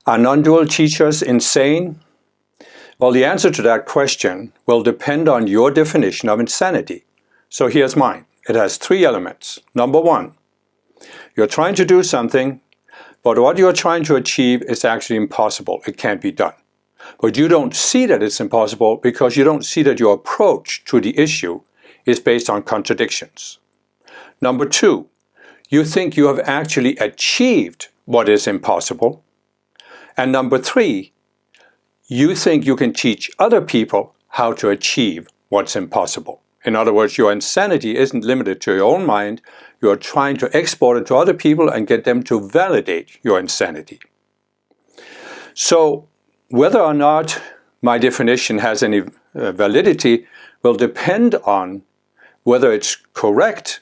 Are non-dual teachers insane? Well, the answer to that question will depend on your definition of insanity. So here's mine. It has 3 elements. Number 1, you're trying to do something, but what you're trying to achieve is actually impossible. It can't be done. But you don't see that it's impossible because you don't see that your approach to the issue is based on contradictions. Number 2, you think you have actually achieved what is impossible. And number 3, you think you can teach other people how to achieve what's impossible. In other words, your insanity isn't limited to your own mind. You're trying to export it to other people and get them to validate your insanity. So whether or not my definition has any validity will depend on whether it's correct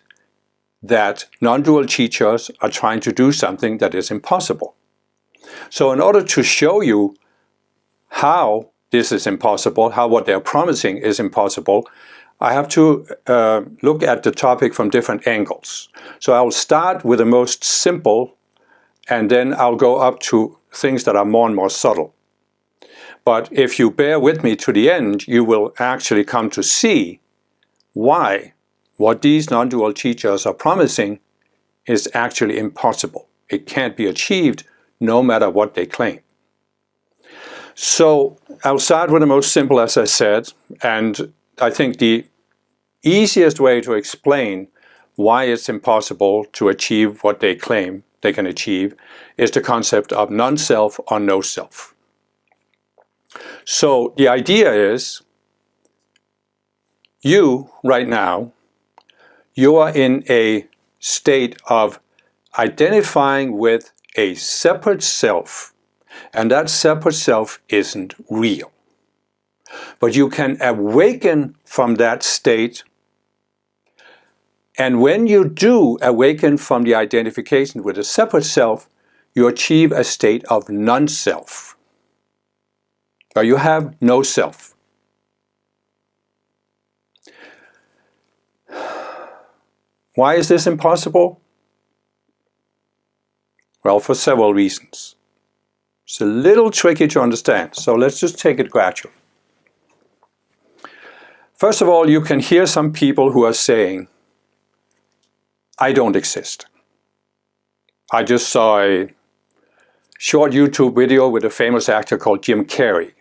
that non-dual teachers are trying to do something that is impossible. So in order to show you how this is impossible, how what they're promising is impossible, I have to look at the topic from different angles. So I'll start with the most simple, and then I'll go up to things that are more and more subtle. But if you bear with me to the end, you will actually come to see why what these non-dual teachers are promising is actually impossible. It can't be achieved no matter what they claim. So I'll start with the most simple, as I said, and I think the easiest way to explain why it's impossible to achieve what they claim they can achieve is the concept of non-self or no-self. So the idea is, you right now, you are in a state of identifying with a separate self, and that separate self isn't real. But you can awaken from that state, and when you do awaken from the identification with a separate self, you achieve a state of non-self. Or you have no self. Why is this impossible? Well, for several reasons. It's a little tricky to understand, so let's just take it gradually. First of all, you can hear some people who are saying, I don't exist. I just saw a short YouTube video with a famous actor called Jim Carrey.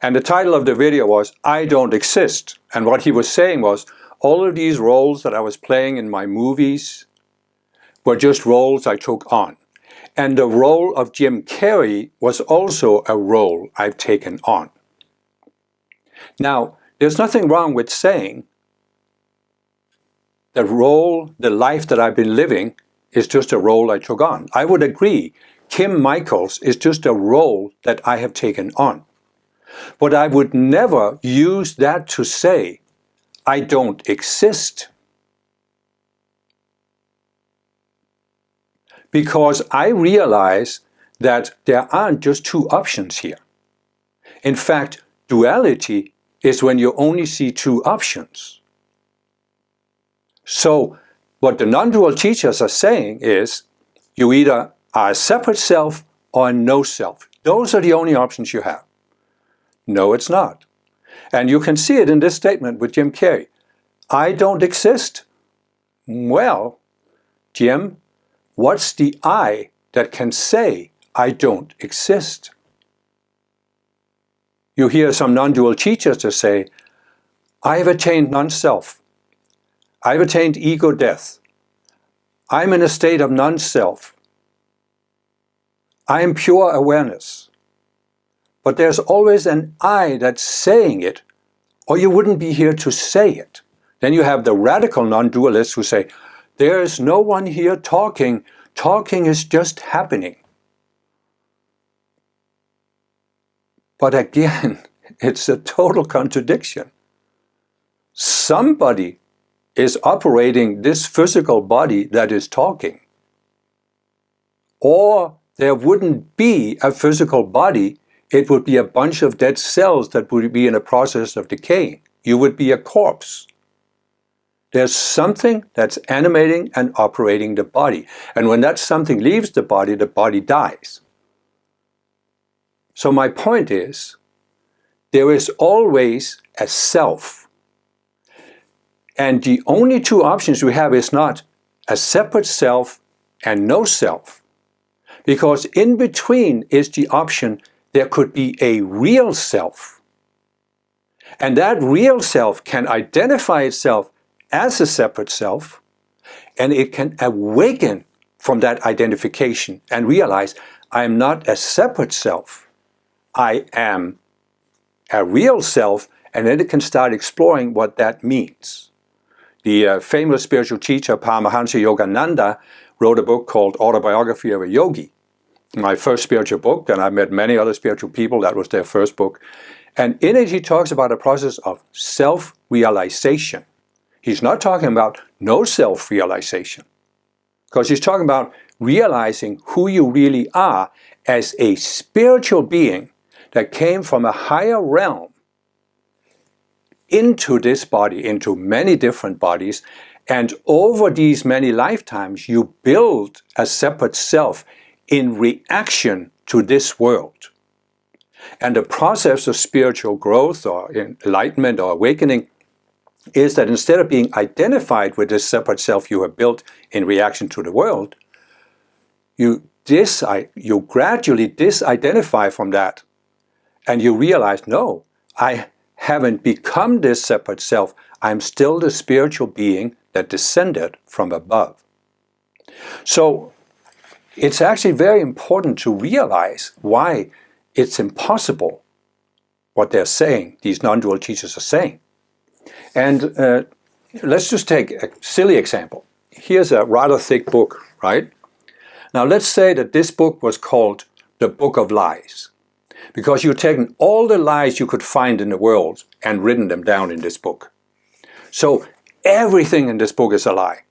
And the title of the video was, I don't exist. And what he was saying was, all of these roles that I was playing in my movies were just roles I took on. And the role of Jim Carrey was also a role I've taken on. Now, there's nothing wrong with saying the role, the life that I've been living is just a role I took on. I would agree, Kim Michaels is just a role that I have taken on. But I would never use that to say, I don't exist. Because I realize that there aren't just 2 options here. In fact, duality is when you only see 2 options. So what the non-dual teachers are saying is, you either are a separate self or a no self. Those are the only options you have. No, it's not. And you can see it in this statement with Jim Carrey. I don't exist. Well, Jim, what's the I that can say I don't exist? You hear some non-dual teachers to say, I have attained non-self. I've attained ego death. I'm in a state of non-self. I am pure awareness. But there's always an I that's saying it, or you wouldn't be here to say it. Then you have the radical non-dualists who say, there's no one here talking. Talking is just happening. But again, it's a total contradiction. Somebody is operating this physical body that is talking. Or there wouldn't be a physical body, it would be a bunch of dead cells that would be in a process of decaying. You would be a corpse. There's something that's animating and operating the body. And when that something leaves the body dies. So my point is, there is always a self. And the only two options we have is not a separate self and no self. Because in between is the option there could be a real self. And that real self can identify itself as a separate self, and it can awaken from that identification and realize, I am not a separate self. I am a real self, and then it can start exploring what that means. The famous spiritual teacher Paramahansa Yogananda wrote a book called Autobiography of a Yogi. My first spiritual book, and I've met many other spiritual people, that was their first book. And in it he talks about a process of self-realization. He's not talking about no self-realization, because he's talking about realizing who you really are as a spiritual being that came from a higher realm into this body, into many different bodies, and over these many lifetimes you build a separate self in reaction to this world. And the process of spiritual growth or enlightenment or awakening is that instead of being identified with this separate self you have built in reaction to the world, you gradually disidentify from that, and you realize, no, I haven't become this separate self. I'm still the spiritual being that descended from above. So it's actually very important to realize why it's impossible what they're saying, these non-dual teachers are saying. And let's just take a silly example. Here's a rather thick book, right? Now let's say that this book was called The Book of Lies, because you've taken all the lies you could find in the world and written them down in this book. So everything in this book is a lie.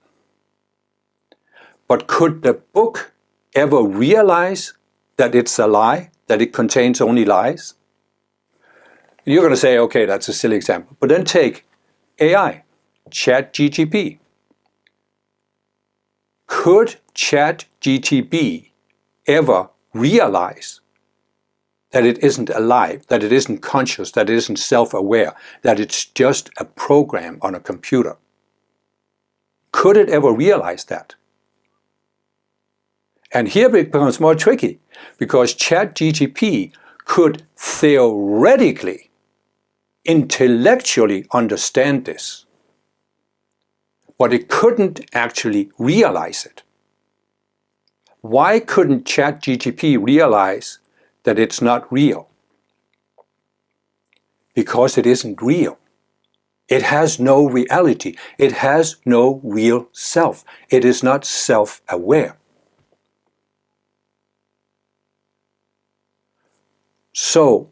But could the book ever realize that it's a lie, that it contains only lies? You're going to say, okay, that's a silly example. But then take AI, ChatGPT. Could ChatGPT ever realize that it isn't alive, that it isn't conscious, that it isn't self-aware, that it's just a program on a computer? Could it ever realize that? And here it becomes more tricky, because ChatGPT could theoretically, intellectually understand this, but it couldn't actually realize it. Why couldn't ChatGPT realize that it's not real? Because it isn't real. It has no reality. It has no real self. It is not self-aware. So,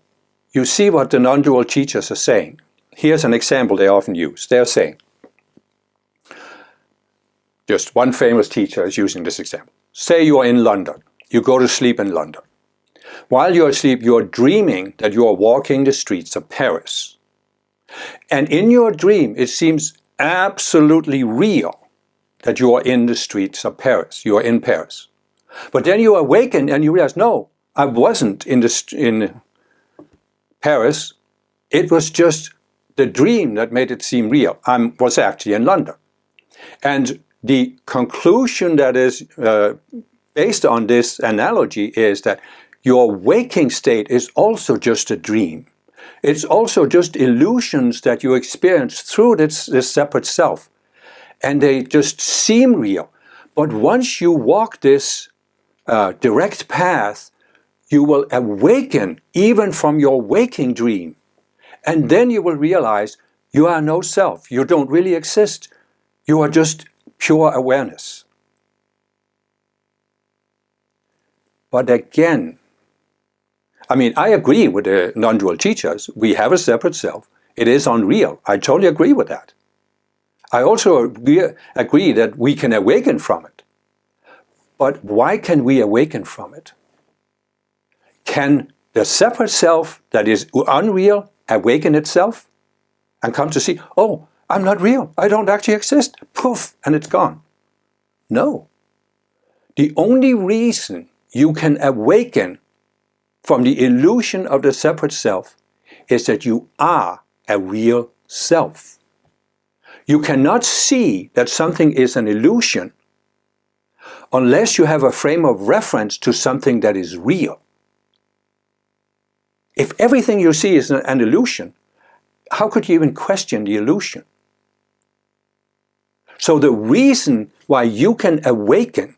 you see what the non-dual teachers are saying. Here's an example they often use. They're saying, just one famous teacher is using this example. Say you are in London. You go to sleep in London. While you're asleep, you're dreaming that you are walking the streets of Paris. And in your dream, it seems absolutely real that you are in the streets of Paris. You are in Paris. But then you awaken and you realize, no, I wasn't in Paris. It was just the dream that made it seem real. I was actually in London. And the conclusion that is based on this analogy is that your waking state is also just a dream. It's also just illusions that you experience through this separate self. And they just seem real. But once you walk this direct path, you will awaken even from your waking dream. And then you will realize you are no self. You don't really exist. You are just pure awareness. But again, I mean, I agree with the non-dual teachers. We have a separate self. It is unreal. I totally agree with that. I also agree that we can awaken from it. But why can we awaken from it? Can the separate self that is unreal awaken itself and come to see, oh, I'm not real. I don't actually exist. Poof, and it's gone. No. The only reason you can awaken from the illusion of the separate self is that you are a real self. You cannot see that something is an illusion unless you have a frame of reference to something that is real. If everything you see is an illusion, how could you even question the illusion? So the reason why you can awaken,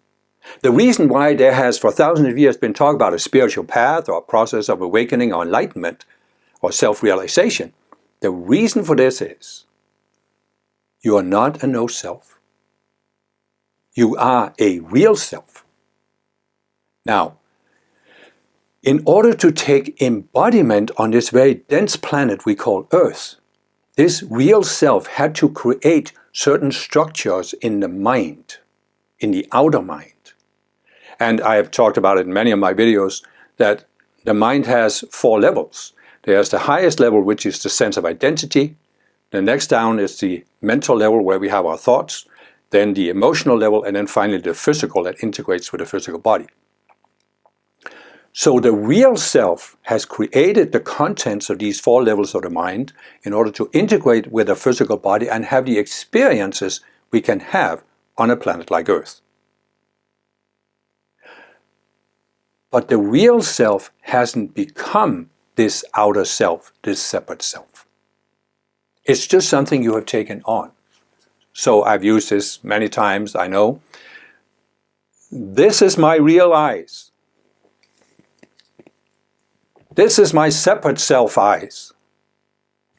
the reason why there has for thousands of years been talk about a spiritual path or a process of awakening or enlightenment or self-realization, the reason for this is you are not a no-self. You are a real self. Now, in order to take embodiment on this very dense planet we call Earth, this real self had to create certain structures in the mind, in the outer mind. And I have talked about it in many of my videos that the mind has 4 levels. There's the highest level, which is the sense of identity. The next down is the mental level where we have our thoughts, then the emotional level, and then finally the physical that integrates with the physical body. So the real self has created the contents of these 4 levels of the mind in order to integrate with the physical body and have the experiences we can have on a planet like Earth. But the real self hasn't become this outer self, this separate self. It's just something you have taken on. So I've used this many times, I know. This is my real eyes. This is my separate self eyes.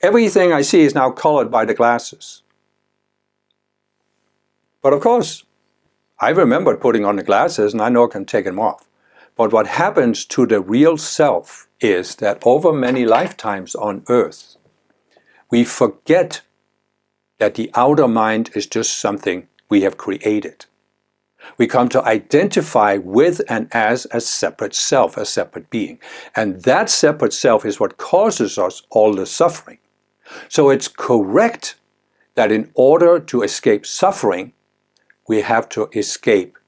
Everything I see is now colored by the glasses. But of course, I remembered putting on the glasses and I know I can take them off. But what happens to the real self is that over many lifetimes on Earth, we forget that the outer mind is just something we have created. We come to identify with and as a separate self, a separate being. And that separate self is what causes us all the suffering. So it's correct that in order to escape suffering, we have to escape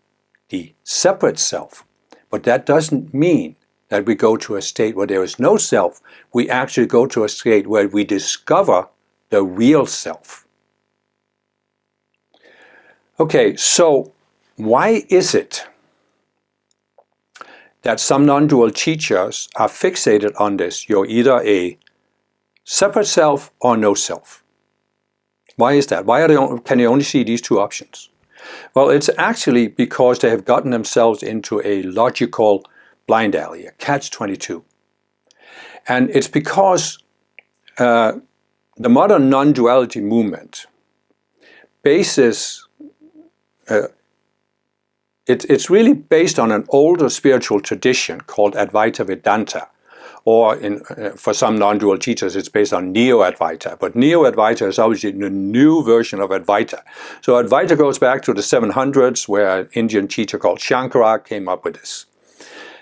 the separate self. But that doesn't mean that we go to a state where there is no self. We actually go to a state where we discover the real self. Okay, so why is it that some non-dual teachers are fixated on this? You're either a separate self or no self. Why is that? Why can they only see these 2 options? Well, it's actually because they have gotten themselves into a logical blind alley, a catch-22. And it's because the modern non-duality movement bases it's really based on an older spiritual tradition called Advaita Vedanta, or for some non-dual teachers it's based on Neo-Advaita, but Neo-Advaita is obviously the new version of Advaita. So Advaita goes back to the 700s where an Indian teacher called Shankara came up with this.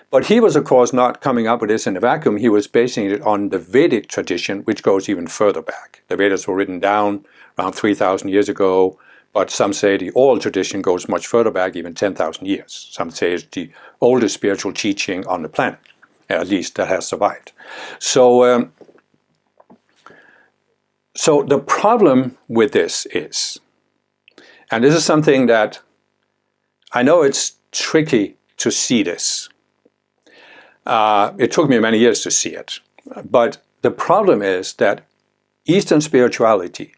But he was of course not coming up with this in a vacuum, he was basing it on the Vedic tradition, which goes even further back. The Vedas were written down around 3,000 years ago. But some say the oral tradition goes much further back, even 10,000 years. Some say it's the oldest spiritual teaching on the planet, at least that has survived. So the problem with this is, and this is something that I know it's tricky to see this. It took me many years to see it. But the problem is that Eastern spirituality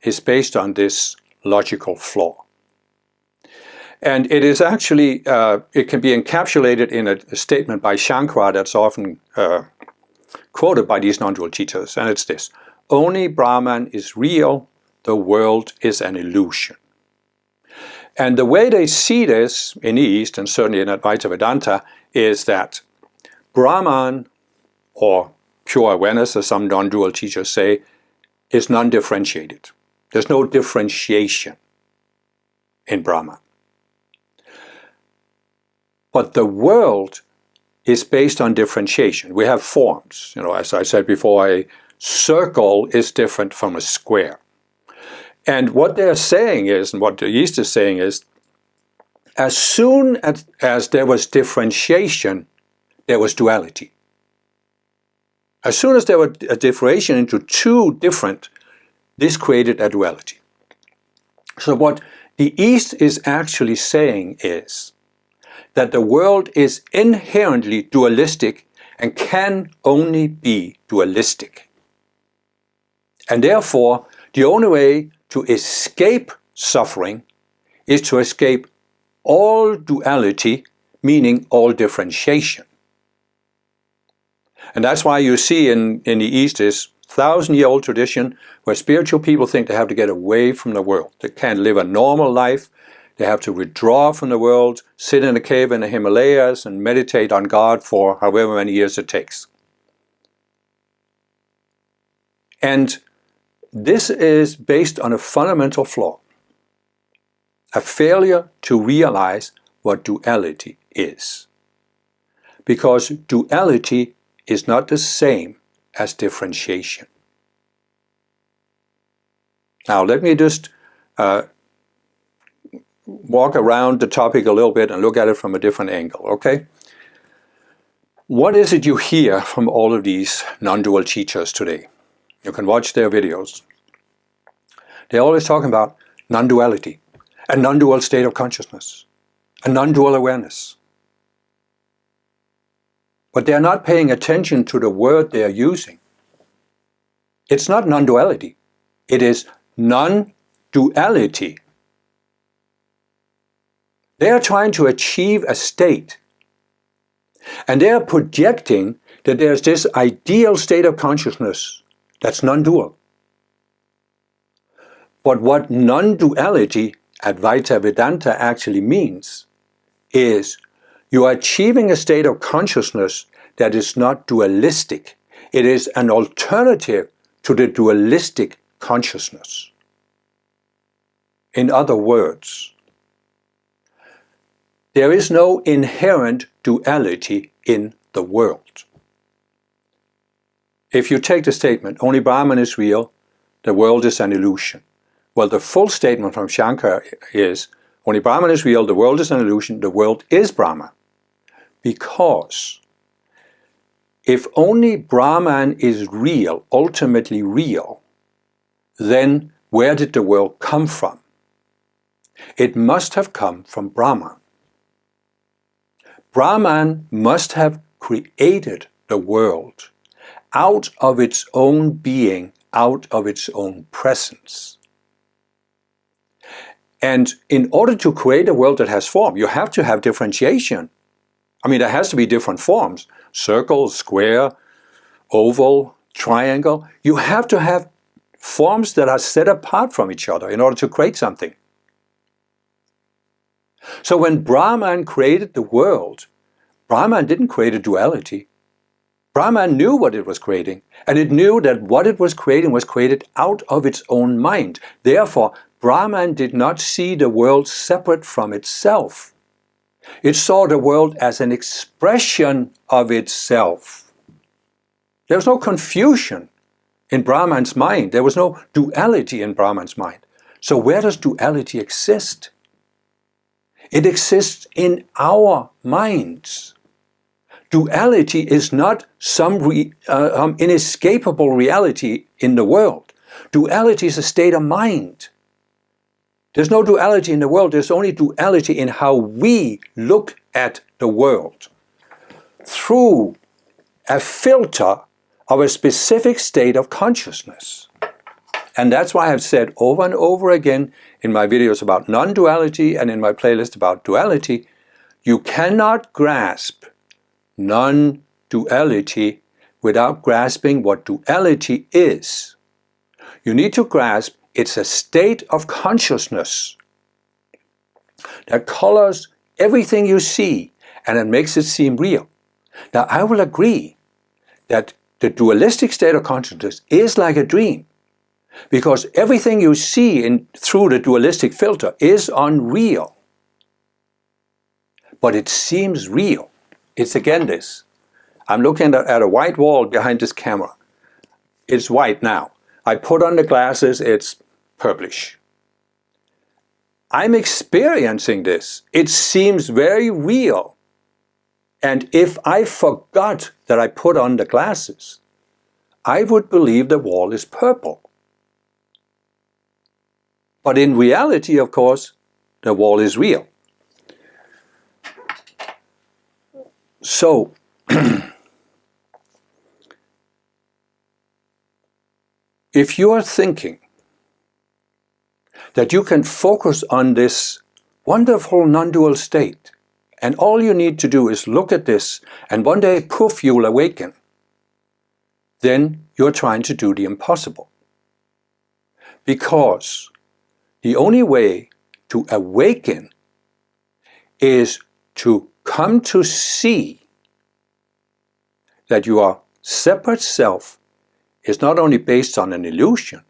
is based on this logical flaw. And it is actually, it can be encapsulated in a statement by Shankara that's often quoted by these non-dual teachers, and it's this: only Brahman is real, the world is an illusion. And the way they see this in the East, and certainly in Advaita Vedanta, is that Brahman, or pure awareness, as some non-dual teachers say, is non-differentiated. There's no differentiation in Brahman. But the world is based on differentiation. We have forms. As I said before, a circle is different from a square. And what they're saying is, and what the East is saying is, as soon as there was differentiation there was duality. As soon as there was a differentiation into two different, this created a duality. So what the East is actually saying is that the world is inherently dualistic and can only be dualistic. And therefore, the only way to escape suffering is to escape all duality, meaning all differentiation. And that's why you see in the East this 1,000-year-old tradition where spiritual people think they have to get away from the world. They can't live a normal life. They have to withdraw from the world, sit in a cave in the Himalayas and meditate on God for however many years it takes. And this is based on a fundamental flaw, a failure to realize what duality is. Because duality is not the same as differentiation. Now let me just walk around the topic a little bit and look at it from a different angle, okay? What is it you hear from all of these non-dual teachers today? You can watch their videos. They're always talking about non-duality, a non-dual state of consciousness, a non-dual awareness. But they're not paying attention to the word they are using. It's not non-duality. It is non-duality. They are trying to achieve a state. And they are projecting that there's this ideal state of consciousness that's non-dual. But what non-duality, Advaita Vedanta, actually means is you are achieving a state of consciousness that is not dualistic. It is an alternative to the dualistic consciousness. In other words, there is no inherent duality in the world. If you take the statement, only Brahman is real, the world is an illusion. Well, the full statement from Shankara is, only Brahman is real, the world is an illusion, the world is Brahman. Because if only Brahman is real, ultimately real, then where did the world come from? It must have come from Brahman. Brahman must have created the world out of its own being, out of its own presence. And in order to create a world that has form, you have to have differentiation. I mean, there has to be different forms. Circle, square, oval, triangle. You have to have forms that are set apart from each other in order to create something. So when Brahman created the world, Brahman didn't create a duality. Brahman knew what it was creating, and it knew that what it was creating was created out of its own mind. Therefore, Brahman did not see the world separate from itself. It saw the world as an expression of itself. There was no confusion in Brahman's mind. There was no duality in Brahman's mind. So where does duality exist? It exists in our minds. Duality is not some inescapable reality in the world. Duality is a state of mind. There's no duality in the world, there's only duality in how we look at the world through a filter of a specific state of consciousness. And that's why I've said over and over again in my videos about non-duality and in my playlist about duality, you cannot grasp non-duality without grasping what duality is. You need to grasp it's a state of consciousness that colors everything you see and it makes it seem real. Now, I will agree that the dualistic state of consciousness is like a dream because everything you see through the dualistic filter is unreal. But it seems real. It's again this. I'm looking at a white wall behind this camera. It's white now. I put on the glasses, it's purplish. I'm experiencing this. It seems very real. And if I forgot that I put on the glasses, I would believe the wall is purple. But in reality, of course, the wall is real. So, if you are thinking that you can focus on this wonderful non-dual state, and all you need to do is look at this, and one day, poof, you'll awaken, then you're trying to do the impossible. Because the only way to awaken is to come to see that your separate self is not only based on an illusion,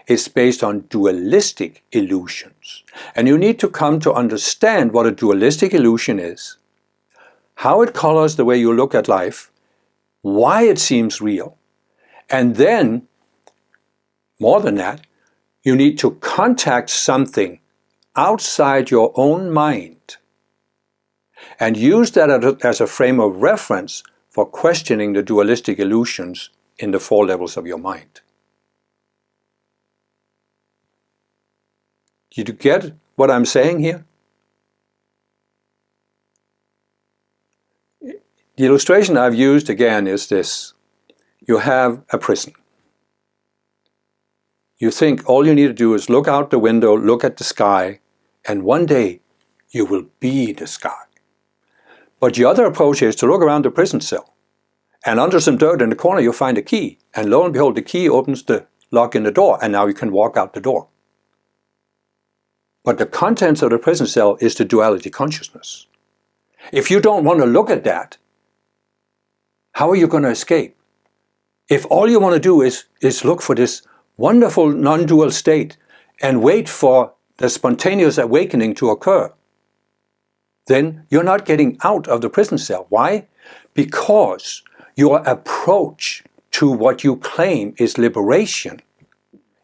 it's based on dualistic illusions. And you need to come to understand what a dualistic illusion is, how it colors the way you look at life, why it seems real, and then, more than that, you need to contact something outside your own mind and use that as a frame of reference for questioning the dualistic illusions in the 4 levels of your mind. Did you get what I'm saying here? The illustration I've used again is this. You have a prison. You think all you need to do is look out the window, look at the sky, and one day you will be the sky. But the other approach is to look around the prison cell, and under some dirt in the corner you'll find a key, and lo and behold, the key opens the lock in the door, and now you can walk out the door. But the contents of the prison cell is the duality consciousness. If you don't want to look at that, how are you going to escape? If all you want to do is look for this wonderful non-dual state and wait for the spontaneous awakening to occur, then you're not getting out of the prison cell. Why? Because your approach to what you claim is liberation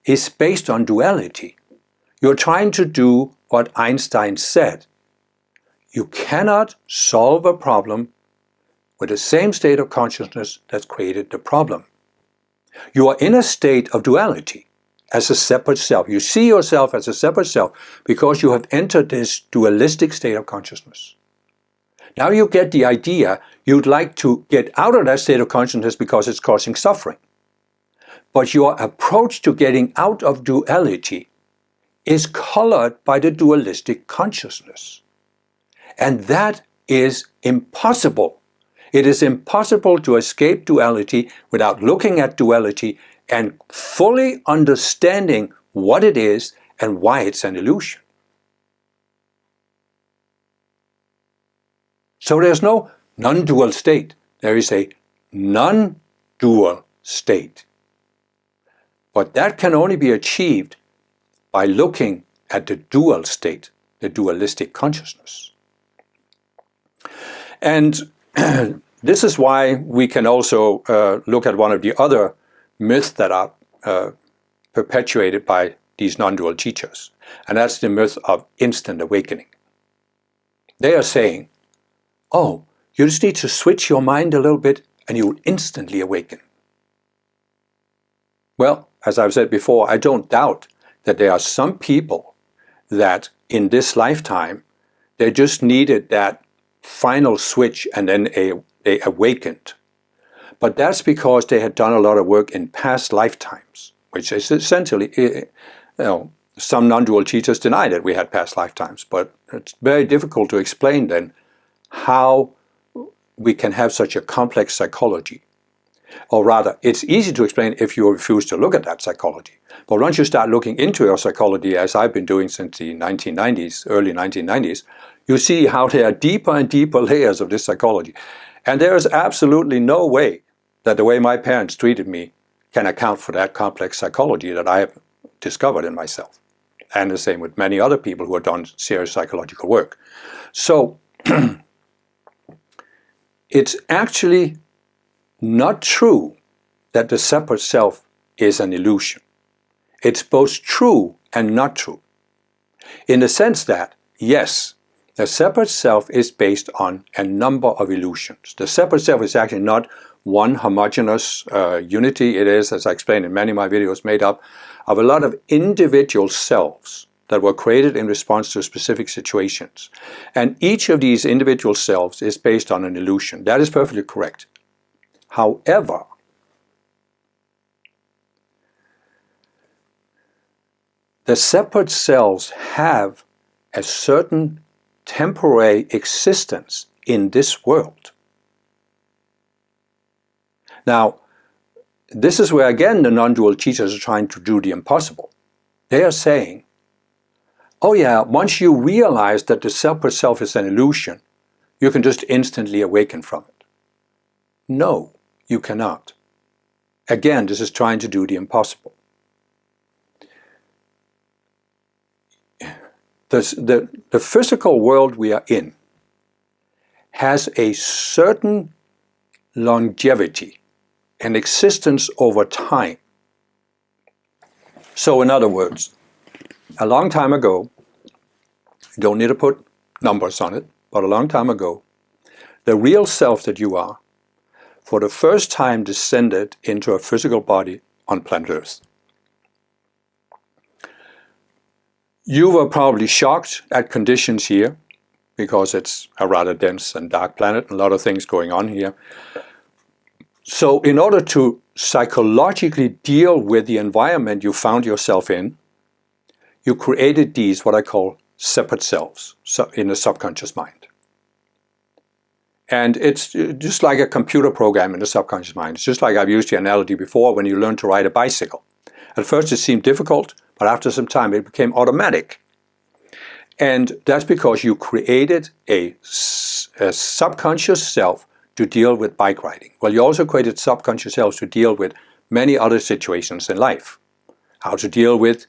is based on duality. You're trying to do what Einstein said. You cannot solve a problem with the same state of consciousness that created the problem. You are in a state of duality as a separate self. You see yourself as a separate self because you have entered this dualistic state of consciousness. Now you get the idea you'd like to get out of that state of consciousness because it's causing suffering. But your approach to getting out of duality is colored by the dualistic consciousness. And that is impossible. It is impossible to escape duality without looking at duality and fully understanding what it is and why it's an illusion. So there's no non-dual state. There is a non-dual state. But that can only be achieved by looking at the dual state, the dualistic consciousness. And this is why we can also look at one of the other myths that are perpetuated by these non-dual teachers, and that's the myth of instant awakening. They are saying, oh, you just need to switch your mind a little bit and you will instantly awaken. Well, as I've said before, I don't doubt that there are some people that in this lifetime, they just needed that final switch and then they awakened. But that's because they had done a lot of work in past lifetimes, which is essentially, some non-dual teachers deny that we had past lifetimes, but it's very difficult to explain then how we can have such a complex psychology. Or rather, it's easy to explain if you refuse to look at that psychology. But once you start looking into your psychology, as I've been doing since the 1990s, early 1990s, you see how there are deeper and deeper layers of this psychology. And there is absolutely no way that the way my parents treated me can account for that complex psychology that I have discovered in myself. And the same with many other people who have done serious psychological work. So, it's actually not true that the separate self is an illusion. It's both true and not true. In the sense that, yes, The separate self is based on a number of illusions. The separate self is actually not one homogeneous unity. It is, as I explained in many of my videos, made up of a lot of individual selves that were created in response to specific situations. And each of these individual selves is based on an illusion. That is perfectly correct. However, the separate selves have a certain temporary existence in this world. Now, this is where again the non-dual teachers are trying to do the impossible. They are saying, oh yeah, once you realize that the separate self is an illusion, you can just instantly awaken from it. No, you cannot. Again, this is trying to do the impossible. The physical world we are in has a certain longevity and existence over time. So in other words, a long time ago, you don't need to put numbers on it, but a long time ago, the real self that you are, for the first time descended into a physical body on planet Earth. You were probably shocked at conditions here, because it's a rather dense and dark planet, a lot of things going on here. So in order to psychologically deal with the environment you found yourself in, you created these, what I call separate selves, in the subconscious mind. And it's just like a computer program in the subconscious mind. It's just like I've used the analogy before when you learn to ride a bicycle. At first it seemed difficult, but after some time it became automatic. And that's because you created a subconscious self to deal with bike riding. Well, you also created subconscious selves to deal with many other situations in life. How to deal with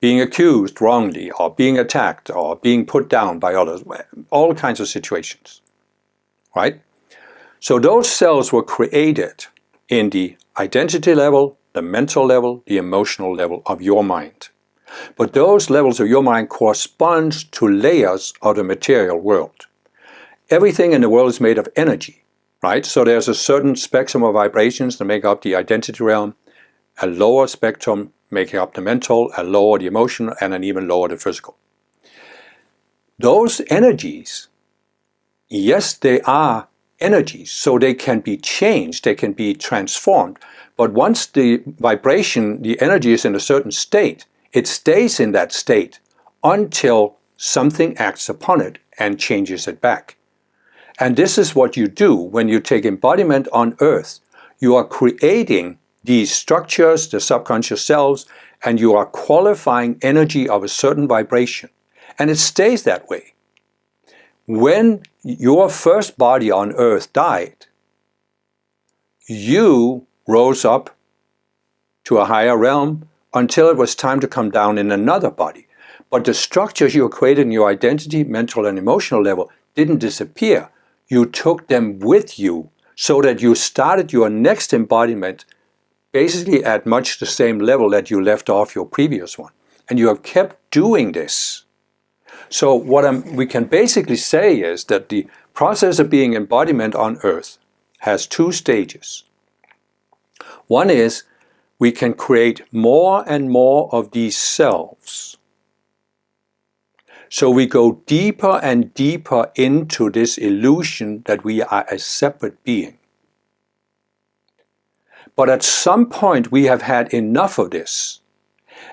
being accused wrongly, or being attacked, or being put down by others, all kinds of situations, right? So those cells were created in the identity level, the mental level, the emotional level of your mind. But those levels of your mind correspond to layers of the material world. Everything in the world is made of energy, right? So there's a certain spectrum of vibrations that make up the identity realm, a lower spectrum making up the mental, a lower the emotional, and an even lower the physical. Those energies, yes, they are energies, so they can be changed, they can be transformed. But once the vibration, the energy is in a certain state, it stays in that state until something acts upon it and changes it back. And this is what you do when you take embodiment on Earth. You are creating these structures, the subconscious selves, and you are qualifying energy of a certain vibration. And it stays that way. When your first body on Earth died, you rose up to a higher realm until it was time to come down in another body. But the structures you created in your identity, mental and emotional level didn't disappear. You took them with you so that you started your next embodiment basically at much the same level that you left off your previous one. And you have kept doing this. So what we can basically say is that the process of being embodiment on Earth has two stages. One is we can create more and more of these selves. So we go deeper and deeper into this illusion that we are a separate being. But at some point we have had enough of this.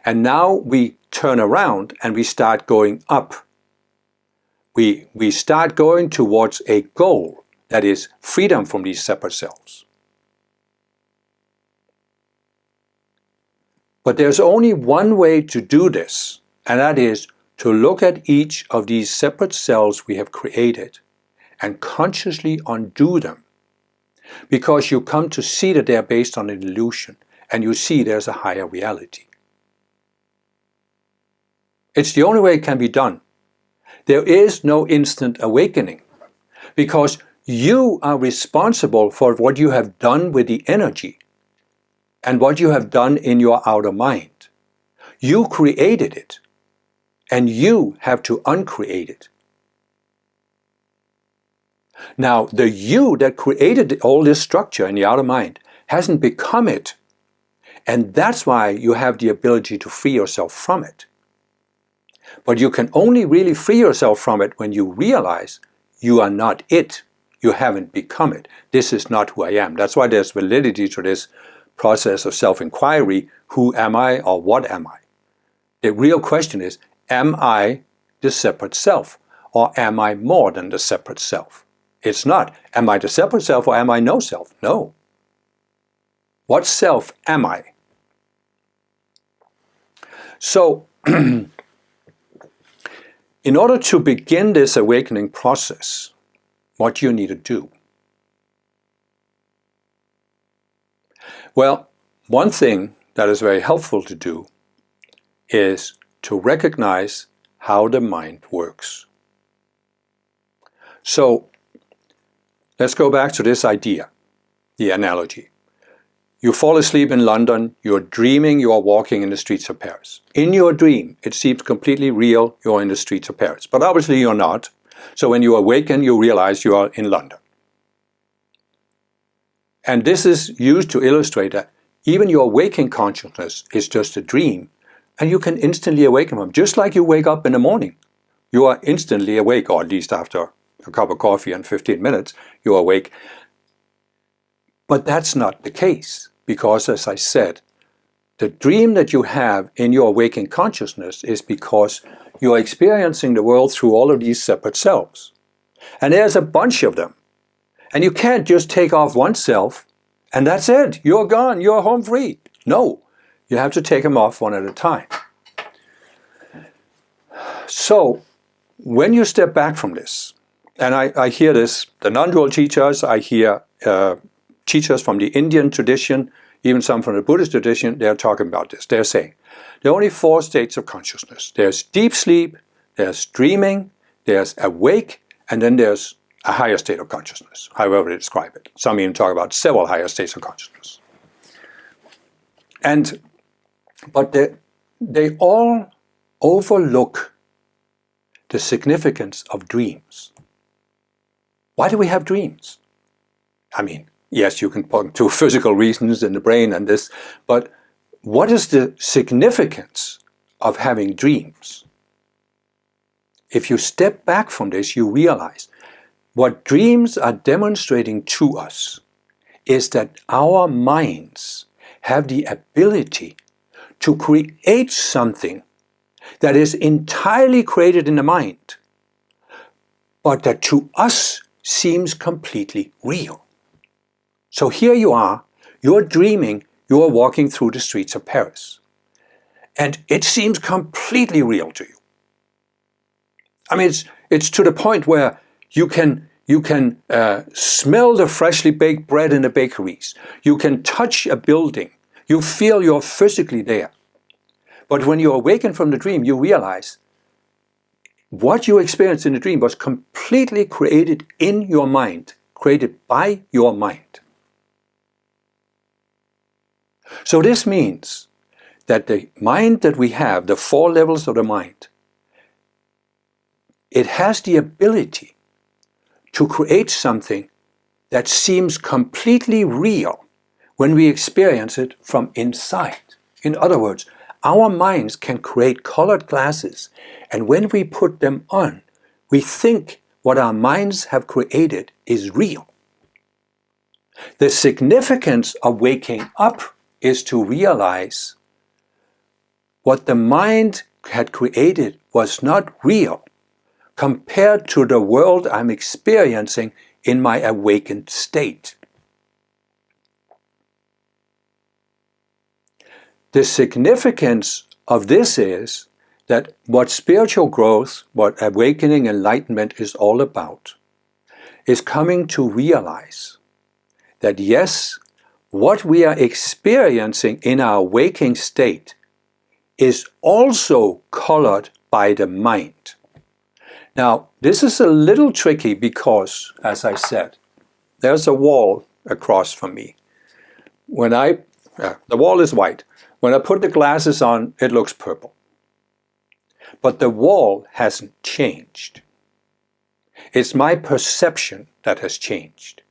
And now we turn around and we start going up. We start going towards a goal that is freedom from these separate selves. But there's only one way to do this, and that is to look at each of these separate selves we have created and consciously undo them. Because you come to see that they are based on an illusion, and you see there's a higher reality. It's the only way it can be done. There is no instant awakening, because you are responsible for what you have done with the energy and what you have done in your outer mind. You created it, and you have to uncreate it. Now, the you that created all this structure in the outer mind hasn't become it. And that's why you have the ability to free yourself from it. But you can only really free yourself from it when you realize you are not it. You haven't become it. This is not who I am. That's why there's validity to this process of self-inquiry. Who am I, or what am I? The real question is, am I the separate self, or am I more than the separate self? It's not, am I the separate self, or am I no self? No. What self am I? So, in order to begin this awakening process, what do you need to do? Well, one thing that is very helpful to do is to recognize how the mind works. So, let's go back to this idea, the analogy. You fall asleep in London, you're dreaming you are walking in the streets of Paris. In your dream, it seems completely real, you're in the streets of Paris. But obviously you're not. So when you awaken, you realize you are in London. And this is used to illustrate that even your waking consciousness is just a dream, and you can instantly awaken from it. Just like you wake up in the morning, you are instantly awake, or at least after a cup of coffee and 15 minutes, you're awake. But that's not the case, because as I said, the dream that you have in your waking consciousness is because you're experiencing the world through all of these separate selves. And there's a bunch of them. And you can't just take off one self and that's it, you're gone, you're home free. No, you have to take them off one at a time. So, when you step back from this, and I hear this, the non-dual teachers, I hear teachers from the Indian tradition, even some from the Buddhist tradition, they're talking about this. They're saying, there are only 4 states of consciousness. There's deep sleep, there's dreaming, there's awake, and then there's a higher state of consciousness, however they describe it. Some even talk about several higher states of consciousness. But they all overlook the significance of dreams. Why do we have dreams? I mean, yes, you can point to physical reasons in the brain and this, but what is the significance of having dreams? If you step back from this, you realize what dreams are demonstrating to us is that our minds have the ability to create something that is entirely created in the mind, but that to us seems completely real. So here you are, you're dreaming, you're walking through the streets of Paris, and it seems completely real to you. I mean, it's to the point where you can smell the freshly baked bread in the bakeries. You can touch a building. You feel you're physically there. But when you awaken from the dream, you realize what you experienced in the dream was completely created in your mind, created by your mind. So this means that the mind that we have, the 4 levels of the mind, it has the ability to create something that seems completely real when we experience it from inside. In other words, our minds can create colored glasses, and when we put them on, we think what our minds have created is real. The significance of waking up is to realize what the mind had created was not real compared to the world I'm experiencing in my awakened state. The significance of this is that what spiritual growth, what awakening, enlightenment is all about, is coming to realize that yes, what we are experiencing in our waking state is also colored by the mind. Now, this is a little tricky because, as I said, there's a wall across from me. The wall is white. When I put the glasses on, it looks purple. But the wall hasn't changed. It's my perception that has changed.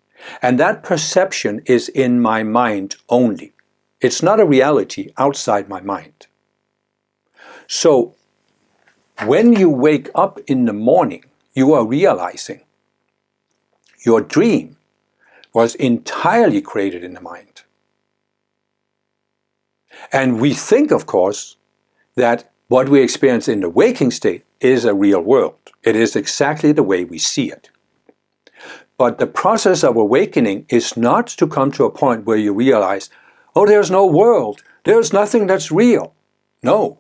And that perception is in my mind only. It's not a reality outside my mind. So, when you wake up in the morning, you are realizing your dream was entirely created in the mind. And we think, of course, that what we experience in the waking state is a real world. It is exactly the way we see it. But the process of awakening is not to come to a point where you realize, oh, there's no world, there's nothing that's real. No,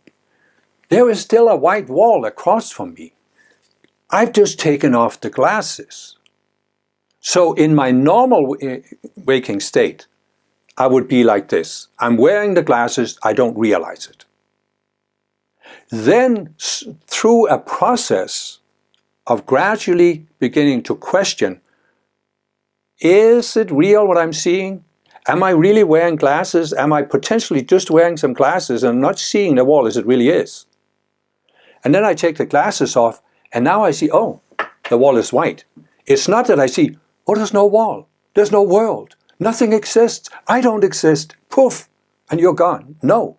there is still a white wall across from me. I've just taken off the glasses. So in my normal waking state, I would be like this. I'm wearing the glasses, I don't realize it. Then, through a process of gradually beginning to question, is it real what I'm seeing? Am I really wearing glasses? Am I potentially just wearing some glasses and not seeing the wall as it really is? And then I take the glasses off, and now I see, oh, the wall is white. It's not that I see, oh, there's no wall, there's no world, nothing exists, I don't exist, poof, and you're gone. No.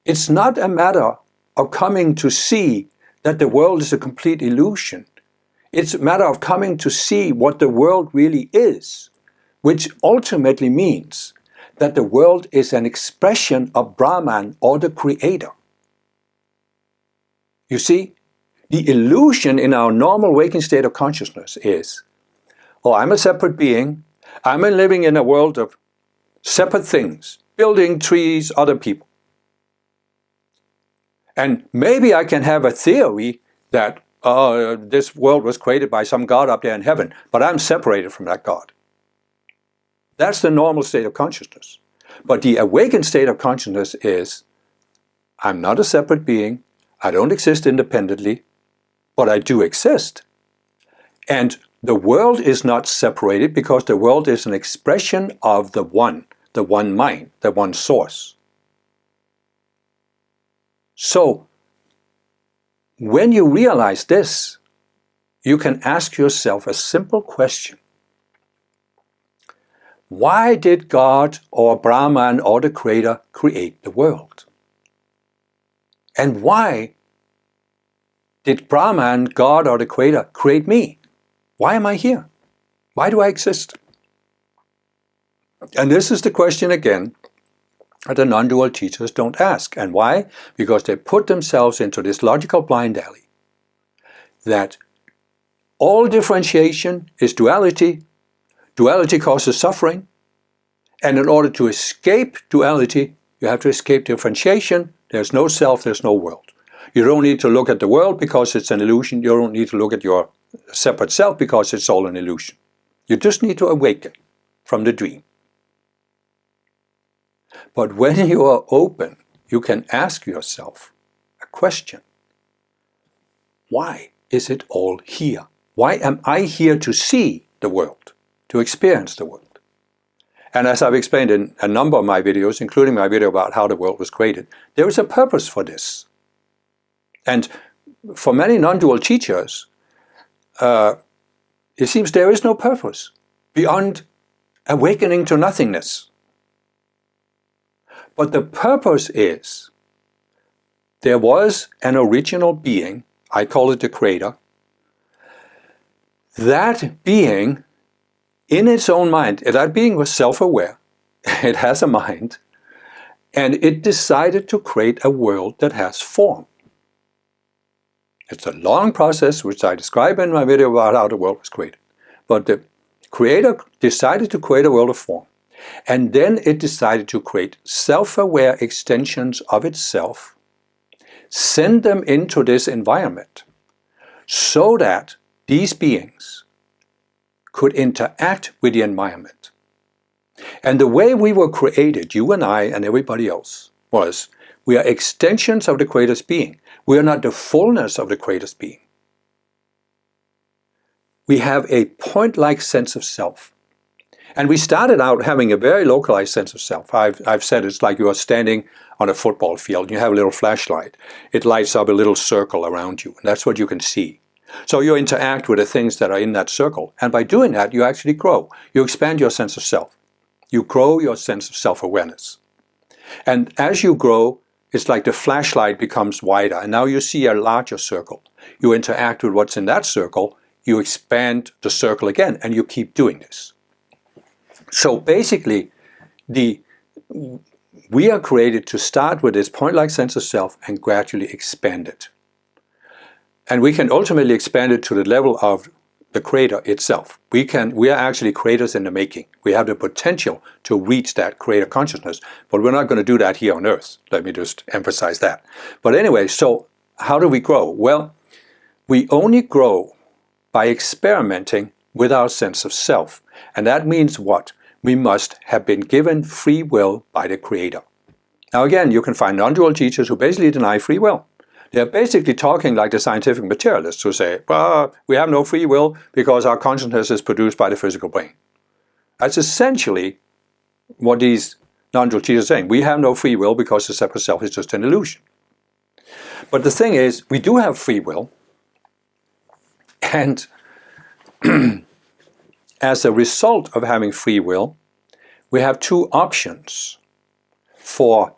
It's not a matter of coming to see that the world is a complete illusion. It's a matter of coming to see what the world really is, which ultimately means that the world is an expression of Brahman or the Creator. You see, the illusion in our normal waking state of consciousness is, oh, I'm a separate being, I'm living in a world of separate things, building, trees, other people. And maybe I can have a theory that this world was created by some God up there in heaven, but I'm separated from that God. That's the normal state of consciousness. But the awakened state of consciousness is, I'm not a separate being, I don't exist independently, but I do exist. And the world is not separated because the world is an expression of the one mind, the one source. So, when you realize this, you can ask yourself a simple question. Why did God or Brahman or the Creator create the world? And why did Brahman, God or the Creator, create me? Why am I here? Why do I exist? And this is the question again that the non-dual teachers don't ask. And why? Because they put themselves into this logical blind alley that all differentiation is duality, duality causes suffering, and in order to escape duality, you have to escape differentiation. There's no self, there's no world. You don't need to look at the world because it's an illusion. You don't need to look at your separate self because it's all an illusion. You just need to awaken from the dream. But when you are open, you can ask yourself a question. Why is it all here? Why am I here to see the world, to experience the world? And as I've explained in a number of my videos, including my video about how the world was created, there is a purpose for this. And for many non-dual teachers, it seems there is no purpose beyond awakening to nothingness. But the purpose is, there was an original being, I call it the Creator. That being, in its own mind, that being was self-aware, it has a mind, and it decided to create a world that has form. It's a long process which I describe in my video about how the world was created. But the Creator decided to create a world of form. And then it decided to create self-aware extensions of itself, send them into this environment, so that these beings could interact with the environment. And the way we were created, you and I and everybody else, was we are extensions of the Creator's being. We are not the fullness of the Creator's being. We have a point-like sense of self. And we started out having a very localized sense of self. I've said it's like you are standing on a football field and you have a little flashlight. It lights up a little circle around you, and that's what you can see. So you interact with the things that are in that circle, and by doing that you actually grow. You expand your sense of self. You grow your sense of self-awareness. And as you grow, it's like the flashlight becomes wider, and now you see a larger circle. You interact with what's in that circle, you expand the circle again, and you keep doing this. So basically, we are created to start with this point-like sense of self and gradually expand it. And we can ultimately expand it to the level of the creator itself. We are actually creators in the making. We have the potential to reach that creator consciousness, but we're not going to do that here on Earth. Let me just emphasize that. But anyway, so how do we grow? Well, we only grow by experimenting with our sense of self. And that means what? We must have been given free will by the creator. Now again, you can find non-dual teachers who basically deny free will. They're basically talking like the scientific materialists who say, well, we have no free will because our consciousness is produced by the physical brain. That's essentially what these non-dual teachers are saying. We have no free will because the separate self is just an illusion. But the thing is, we do have free will, and as a result of having free will, we have two options for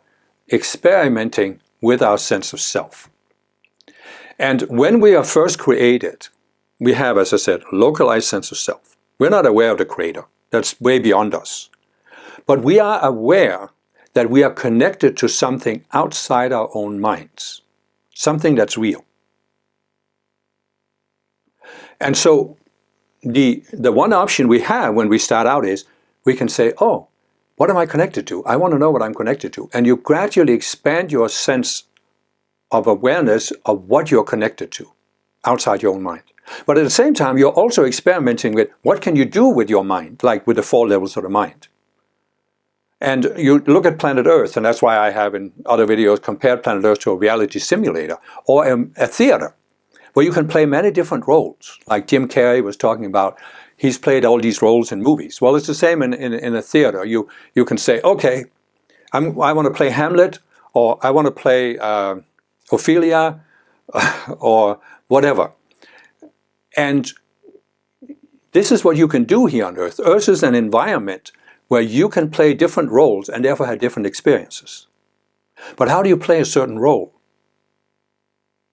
experimenting with our sense of self. And when we are first created, we have, as I said, a localized sense of self. We're not aware of the creator. That's way beyond us. But we are aware that we are connected to something outside our own minds, something that's real. And so the one option we have when we start out is we can say, oh, what am I connected to? I want to know what I'm connected to. And you gradually expand your sense of awareness of what you're connected to outside your own mind. But at the same time, you're also experimenting with what can you do with your mind, like with the 4 levels of the mind. And you look at planet Earth, and that's why I have in other videos compared planet Earth to a reality simulator or a theater where you can play many different roles. Like Jim Carrey was talking about, he's played all these roles in movies. Well, it's the same in a theater. You can say, okay, I want to play Hamlet, or I want to play Ophelia, or whatever. And this is what you can do here on Earth. Earth is an environment where you can play different roles and therefore have different experiences. But how do you play a certain role?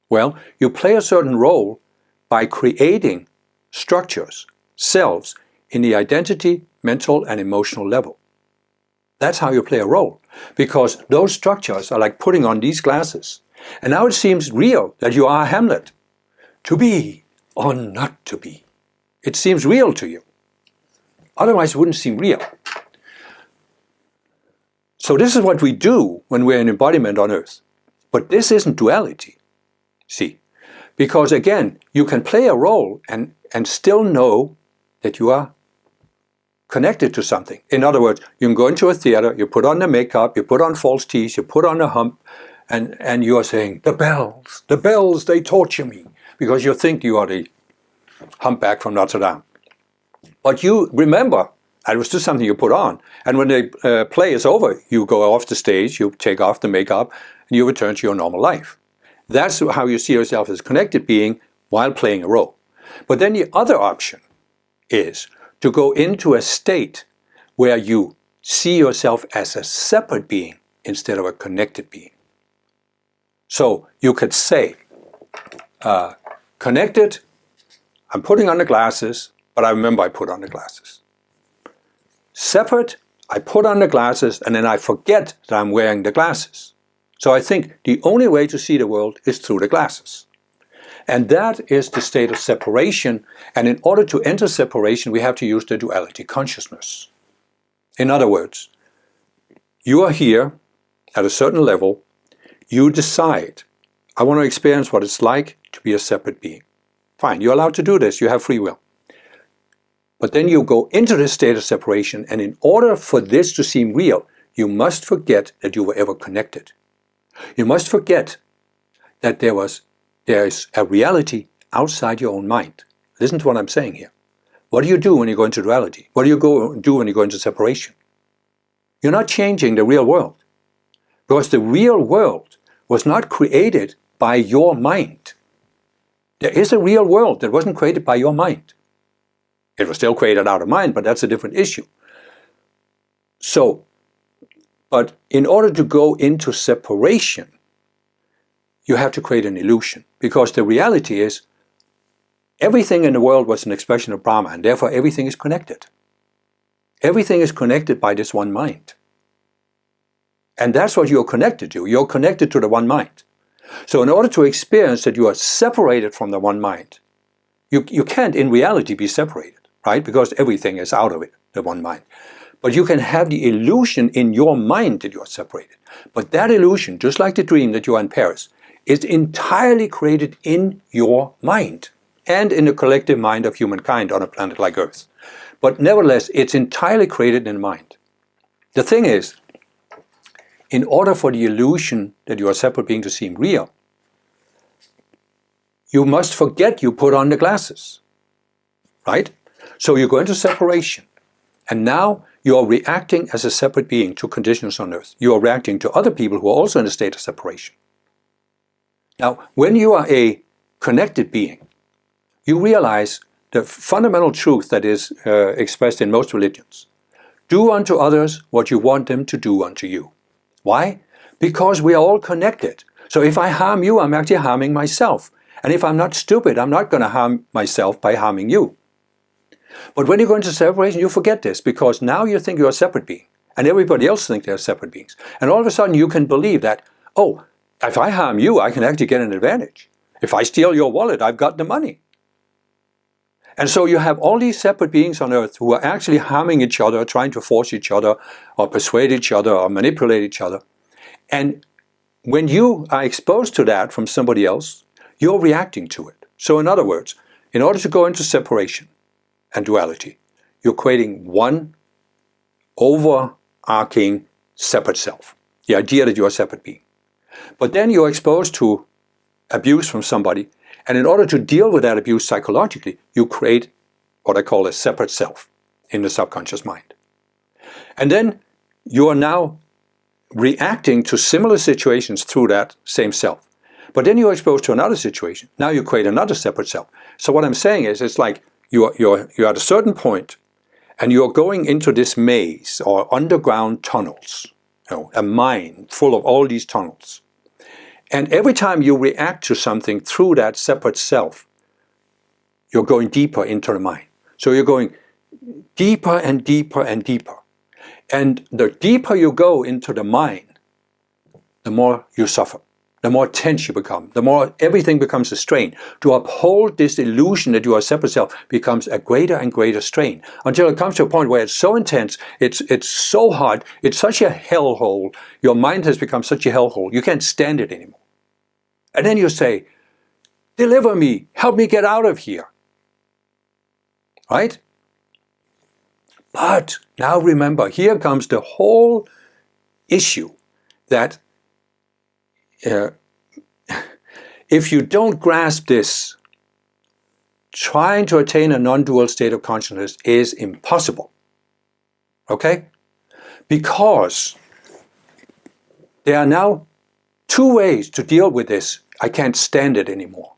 Well, you play a certain role by creating structures, selves, in the identity, mental, and emotional level. That's how you play a role, because those structures are like putting on these glasses. And now it seems real that you are Hamlet. To be or not to be. It seems real to you. Otherwise it wouldn't seem real. So this is what we do when we're in embodiment on Earth. But this isn't duality. See? Because again, you can play a role and still know that you are connected to something. In other words, you can go into a theater, you put on the makeup, you put on false teeth, you put on a hump, and you are saying, the bells, they torture me, because you think you are the humpback from Notre Dame. But you remember, it was just something you put on, and when the play is over, you go off the stage, you take off the makeup, and you return to your normal life. That's how you see yourself as a connected being while playing a role. But then the other option is to go into a state where you see yourself as a separate being instead of a connected being. So you could say, connected, I'm putting on the glasses, but I remember I put on the glasses. Separate, I put on the glasses and then I forget that I'm wearing the glasses. So I think the only way to see the world is through the glasses. And that is the state of separation. And in order to enter separation, we have to use the duality consciousness. In other words, you are here at a certain level. You decide, I want to experience what it's like to be a separate being. Fine, you're allowed to do this. You have free will. But then you go into this state of separation, and in order for this to seem real, you must forget that you were ever connected. You must forget that there is a reality outside your own mind. Listen to what I'm saying here. What do you do when you go into duality? What do you do when you go into separation? You're not changing the real world. Because the real world was not created by your mind. There is a real world that wasn't created by your mind. It was still created out of mind, but that's a different issue. So, but in order to go into separation, you have to create an illusion, because the reality is everything in the world was an expression of Brahma, and therefore everything is connected. Everything is connected by this one mind. And that's what you're connected to. You're connected to the one mind. So in order to experience that you are separated from the one mind, you can't in reality be separated, right? Because everything is out of it, the one mind. But you can have the illusion in your mind that you are separated. But that illusion, just like the dream that you are in Paris, is entirely created in your mind and in the collective mind of humankind on a planet like Earth. But nevertheless, it's entirely created in the mind. The thing is, in order for the illusion that you are a separate being to seem real, you must forget you put on the glasses, right? So you go into separation, and now you are reacting as a separate being to conditions on Earth. You are reacting to other people who are also in a state of separation. Now, when you are a connected being, you realize the fundamental truth that is expressed in most religions. Do unto others what you want them to do unto you. Why? Because we are all connected. So if I harm you, I'm actually harming myself. And if I'm not stupid, I'm not going to harm myself by harming you. But when you go into separation, you forget this, because now you think you're a separate being, and everybody else thinks they're separate beings. And all of a sudden you can believe that, oh, if I harm you, I can actually get an advantage. If I steal your wallet, I've got the money. And so you have all these separate beings on Earth who are actually harming each other, trying to force each other, or persuade each other, or manipulate each other. And when you are exposed to that from somebody else, you're reacting to it. So in other words, in order to go into separation and duality, you're creating one overarching separate self. The idea that you're a separate being. But then you're exposed to abuse from somebody, and in order to deal with that abuse psychologically, you create what I call a separate self in the subconscious mind. And then you are now reacting to similar situations through that same self. But then you're exposed to another situation. Now you create another separate self. So what I'm saying is, it's like you're at a certain point, and you're going into this maze or underground tunnels, a mine full of all these tunnels. And every time you react to something through that separate self, you're going deeper into the mind. So you're going deeper and deeper and deeper. And the deeper you go into the mind, the more you suffer, the more tense you become, the more everything becomes a strain. To uphold this illusion that you are a separate self becomes a greater and greater strain, until it comes to a point where it's so intense, it's so hard, it's such a hellhole, your mind has become such a hellhole, you can't stand it anymore. And then you say, deliver me, help me get out of here. Right? But now remember, here comes the whole issue that if you don't grasp this, trying to attain a non-dual state of consciousness is impossible. Okay? Because there are now two ways to deal with this. I can't stand it anymore.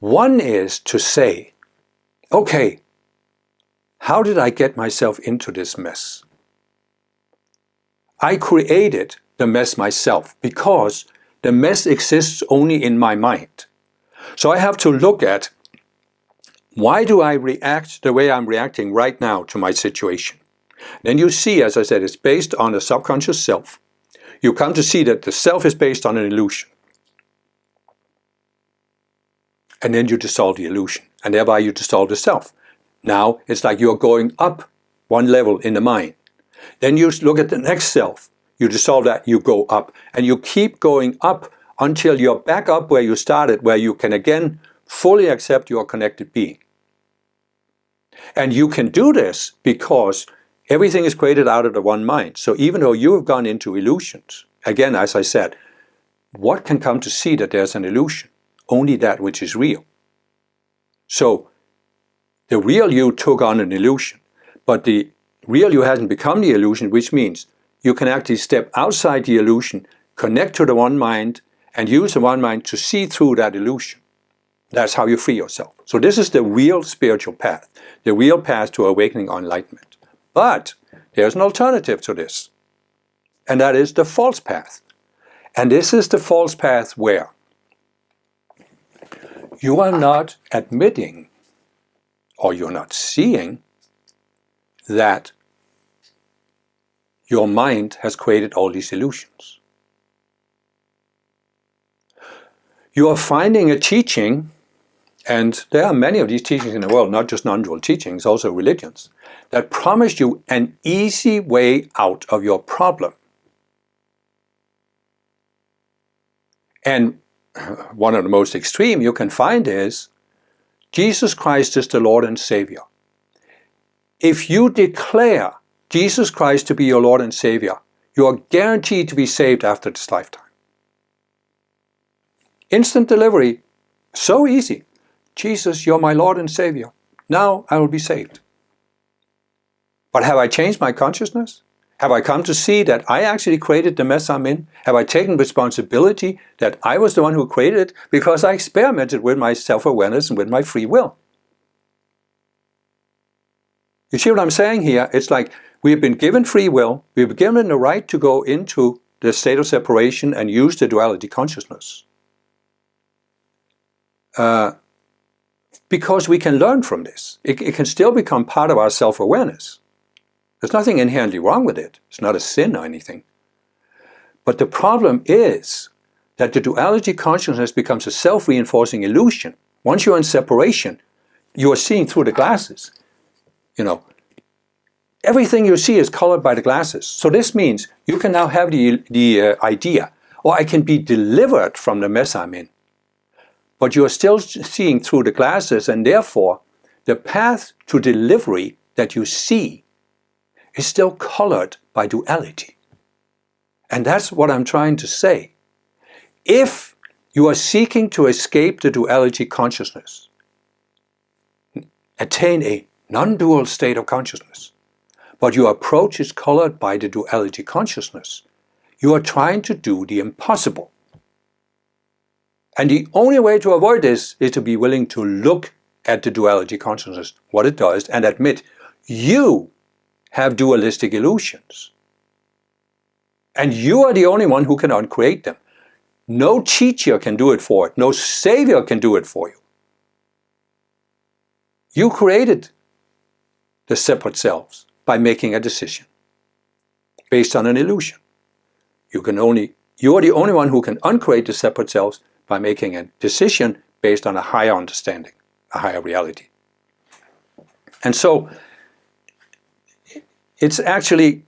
One is to say, okay, how did I get myself into this mess? I created the mess myself, because the mess exists only in my mind. So I have to look at, why do I react the way I'm reacting right now to my situation? Then you see, as I said, it's based on a subconscious self. You come to see that the self is based on an illusion. And then you dissolve the illusion, and thereby you dissolve the self. Now it's like you're going up one level in the mind. Then you look at the next self. You dissolve that, you go up, and you keep going up until you're back up where you started, where you can again fully accept your connected being. And you can do this because everything is created out of the one mind. So even though you have gone into illusions, again, as I said, what can come to see that there's an illusion? Only that which is real. So the real you took on an illusion, but the real you hasn't become the illusion, which means you can actually step outside the illusion, connect to the one mind, and use the one mind to see through that illusion. That's how you free yourself. So this is the real spiritual path, the real path to awakening or enlightenment. But there's an alternative to this, and that is the false path. And this is the false path where you are not admitting, or you're not seeing, that your mind has created all these illusions. You are finding a teaching, and there are many of these teachings in the world, not just non-dual teachings, also religions, that promise you an easy way out of your problem. And one of the most extreme you can find is, Jesus Christ is the Lord and Savior. If you declare Jesus Christ to be your Lord and Savior, you are guaranteed to be saved after this lifetime. Instant delivery, so easy. Jesus, you're my Lord and Savior. Now I will be saved. But have I changed my consciousness? Have I come to see that I actually created the mess I'm in? Have I taken responsibility that I was the one who created it because I experimented with my self-awareness and with my free will? You see what I'm saying here? It's like we've been given free will, we've been given the right to go into the state of separation and use the duality consciousness. Because we can learn from this. It can still become part of our self-awareness. There's nothing inherently wrong with it. It's not a sin or anything. But the problem is that the duality consciousness becomes a self-reinforcing illusion. Once you're in separation, you are seeing through the glasses. You know, everything you see is colored by the glasses. So this means you can now have the idea, or I can be delivered from the mess I'm in. But you are still seeing through the glasses, and therefore the path to delivery that you see is still colored by duality. And that's what I'm trying to say. If you are seeking to escape the duality consciousness, attain a non-dual state of consciousness, but your approach is colored by the duality consciousness, you are trying to do the impossible. And the only way to avoid this is to be willing to look at the duality consciousness, what it does, and admit you have dualistic illusions. And you are the only one who can uncreate them. No teacher can do it for it. No savior can do it for you. You created the separate selves by making a decision based on an illusion. You are the only one who can uncreate the separate selves by making a decision based on a higher understanding, a higher reality. And so it's actually,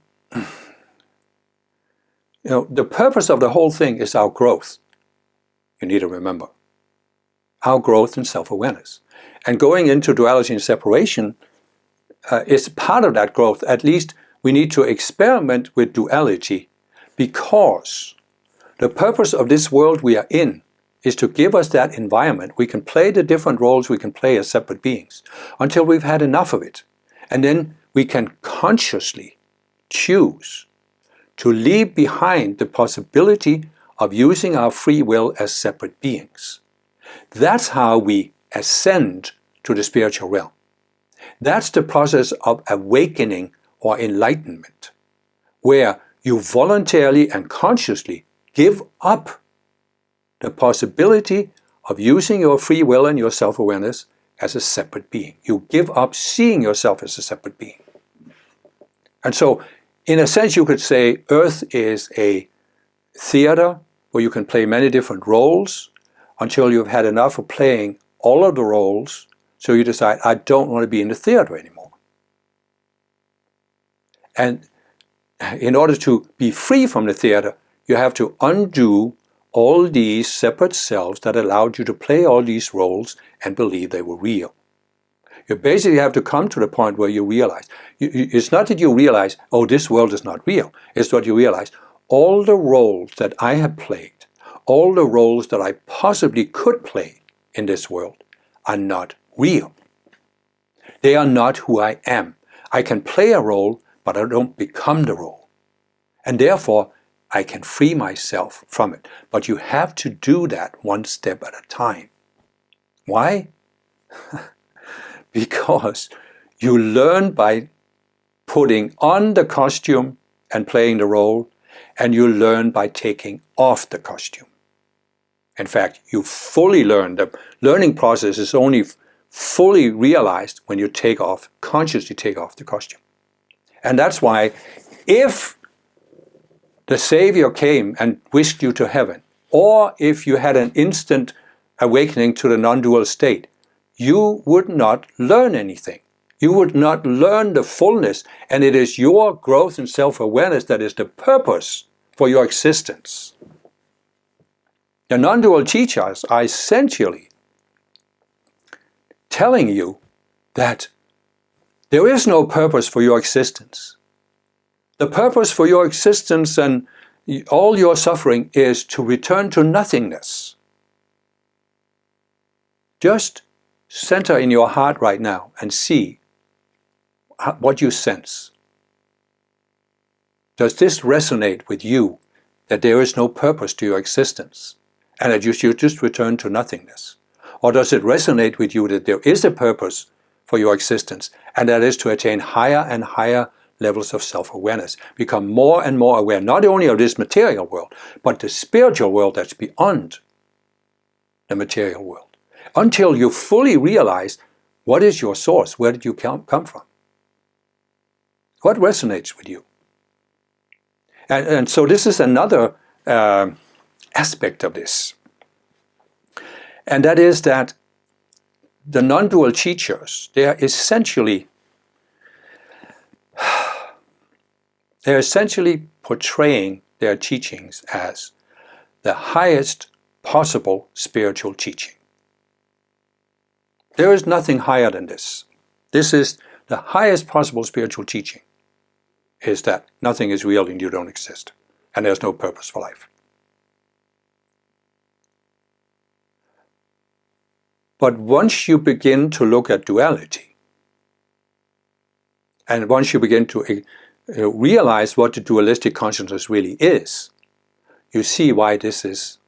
the purpose of the whole thing is our growth. You need to remember. Our growth in self-awareness. And going into duality and separation is part of that growth. At least we need to experiment with duality, because the purpose of this world we are in is to give us that environment. We can play the different roles we can play as separate beings until we've had enough of it. And then we can consciously choose to leave behind the possibility of using our free will as separate beings. That's how we ascend to the spiritual realm. That's the process of awakening or enlightenment, where you voluntarily and consciously give up the possibility of using your free will and your self-awareness as a separate being. You give up seeing yourself as a separate being. And so, in a sense, you could say Earth is a theater where you can play many different roles until you've had enough of playing all of the roles, so you decide, I don't want to be in the theater anymore. And in order to be free from the theater, you have to undo all these separate selves that allowed you to play all these roles and believe they were real. You basically have to come to the point where you realize, it's not that you realize, oh, this world is not real. It's what you realize, all the roles that I have played, all the roles that I possibly could play in this world are not real. They are not who I am. I can play a role, but I don't become the role. And therefore, I can free myself from it. But you have to do that one step at a time. Why? Because you learn by putting on the costume and playing the role, and you learn by taking off the costume. In fact, you fully learn. The learning process is only fully realized when you consciously take off the costume. And that's why if the Savior came and whisked you to heaven, or if you had an instant awakening to the non-dual state, you would not learn anything. You would not learn the fullness, and it is your growth and self-awareness that is the purpose for your existence. The non-dual teachers are essentially telling you that there is no purpose for your existence. The purpose for your existence and all your suffering is to return to nothingness. Just center in your heart right now and see what you sense. Does this resonate with you, that there is no purpose to your existence and that you should just return to nothingness? Or does it resonate with you that there is a purpose for your existence, and that is to attain higher and higher levels of self-awareness, become more and more aware not only of this material world, but the spiritual world that's beyond the material world, until you fully realize what is your source, where did you come from? What resonates with you? And so this is another aspect of this. And that is that the non-dual teachers, they're essentially portraying their teachings as the highest possible spiritual teaching. There is nothing higher than this. This is the highest possible spiritual teaching, is that nothing is real and you don't exist, and there's no purpose for life. But once you begin to look at duality, and once you begin to realize what the dualistic consciousness really is, you see why this is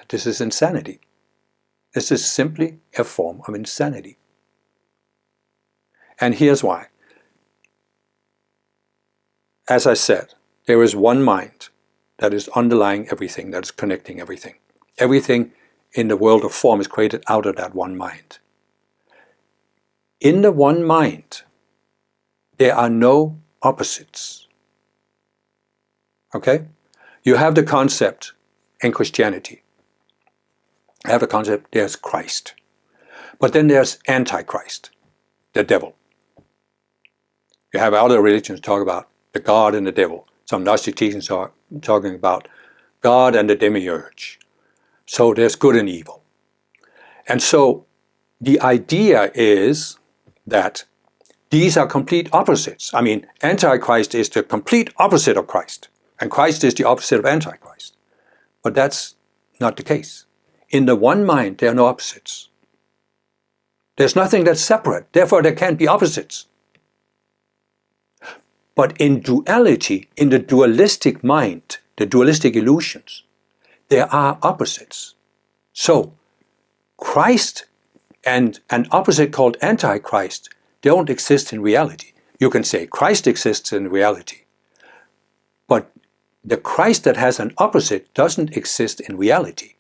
insanity. This is simply a form of insanity. And here's why. As I said, there is one mind that is underlying everything, that is connecting everything. Everything in the world of form is created out of that one mind. In the one mind, there are no opposites. Okay? You have the concept in Christianity. You have the concept, there's Christ. But then there's Antichrist, the devil. You have other religions talk about the God and the devil. Some Gnostic teachings are talking about God and the demiurge. So there's good and evil. And so the idea is that these are complete opposites. I mean, Antichrist is the complete opposite of Christ, and Christ is the opposite of Antichrist. But that's not the case. In the one mind, there are no opposites. There's nothing that's separate, therefore there can't be opposites. But in duality, in the dualistic mind, the dualistic illusions, there are opposites. So, Christ and an opposite called Antichrist don't exist in reality. You can say Christ exists in reality, but the Christ that has an opposite doesn't exist in reality.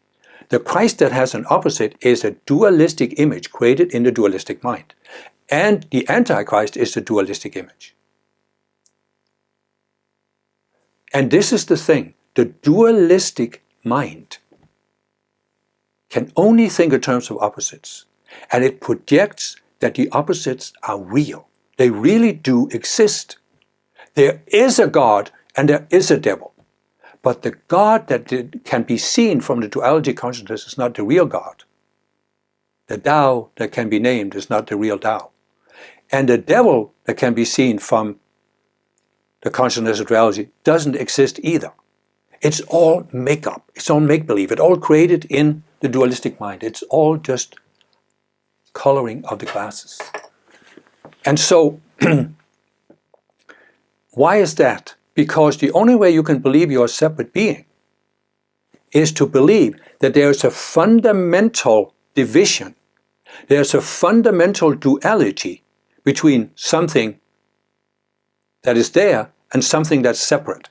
The Christ that has an opposite is a dualistic image created in the dualistic mind. And the Antichrist is the dualistic image. And this is the thing, the dualistic mind can only think in terms of opposites, and it projects that the opposites are real. They really do exist. There is a God and there is a devil, but the God that can be seen from the duality consciousness is not the real God. The Tao that can be named is not the real Tao. And the devil that can be seen from the consciousness of duality doesn't exist either. It's all make-up. It's all make-believe. It's all created in the dualistic mind. It's all just coloring of the glasses. And so, why is that? Because the only way you can believe you're a separate being is to believe that there is a fundamental division, there's a fundamental duality between something that is there and something that's separate.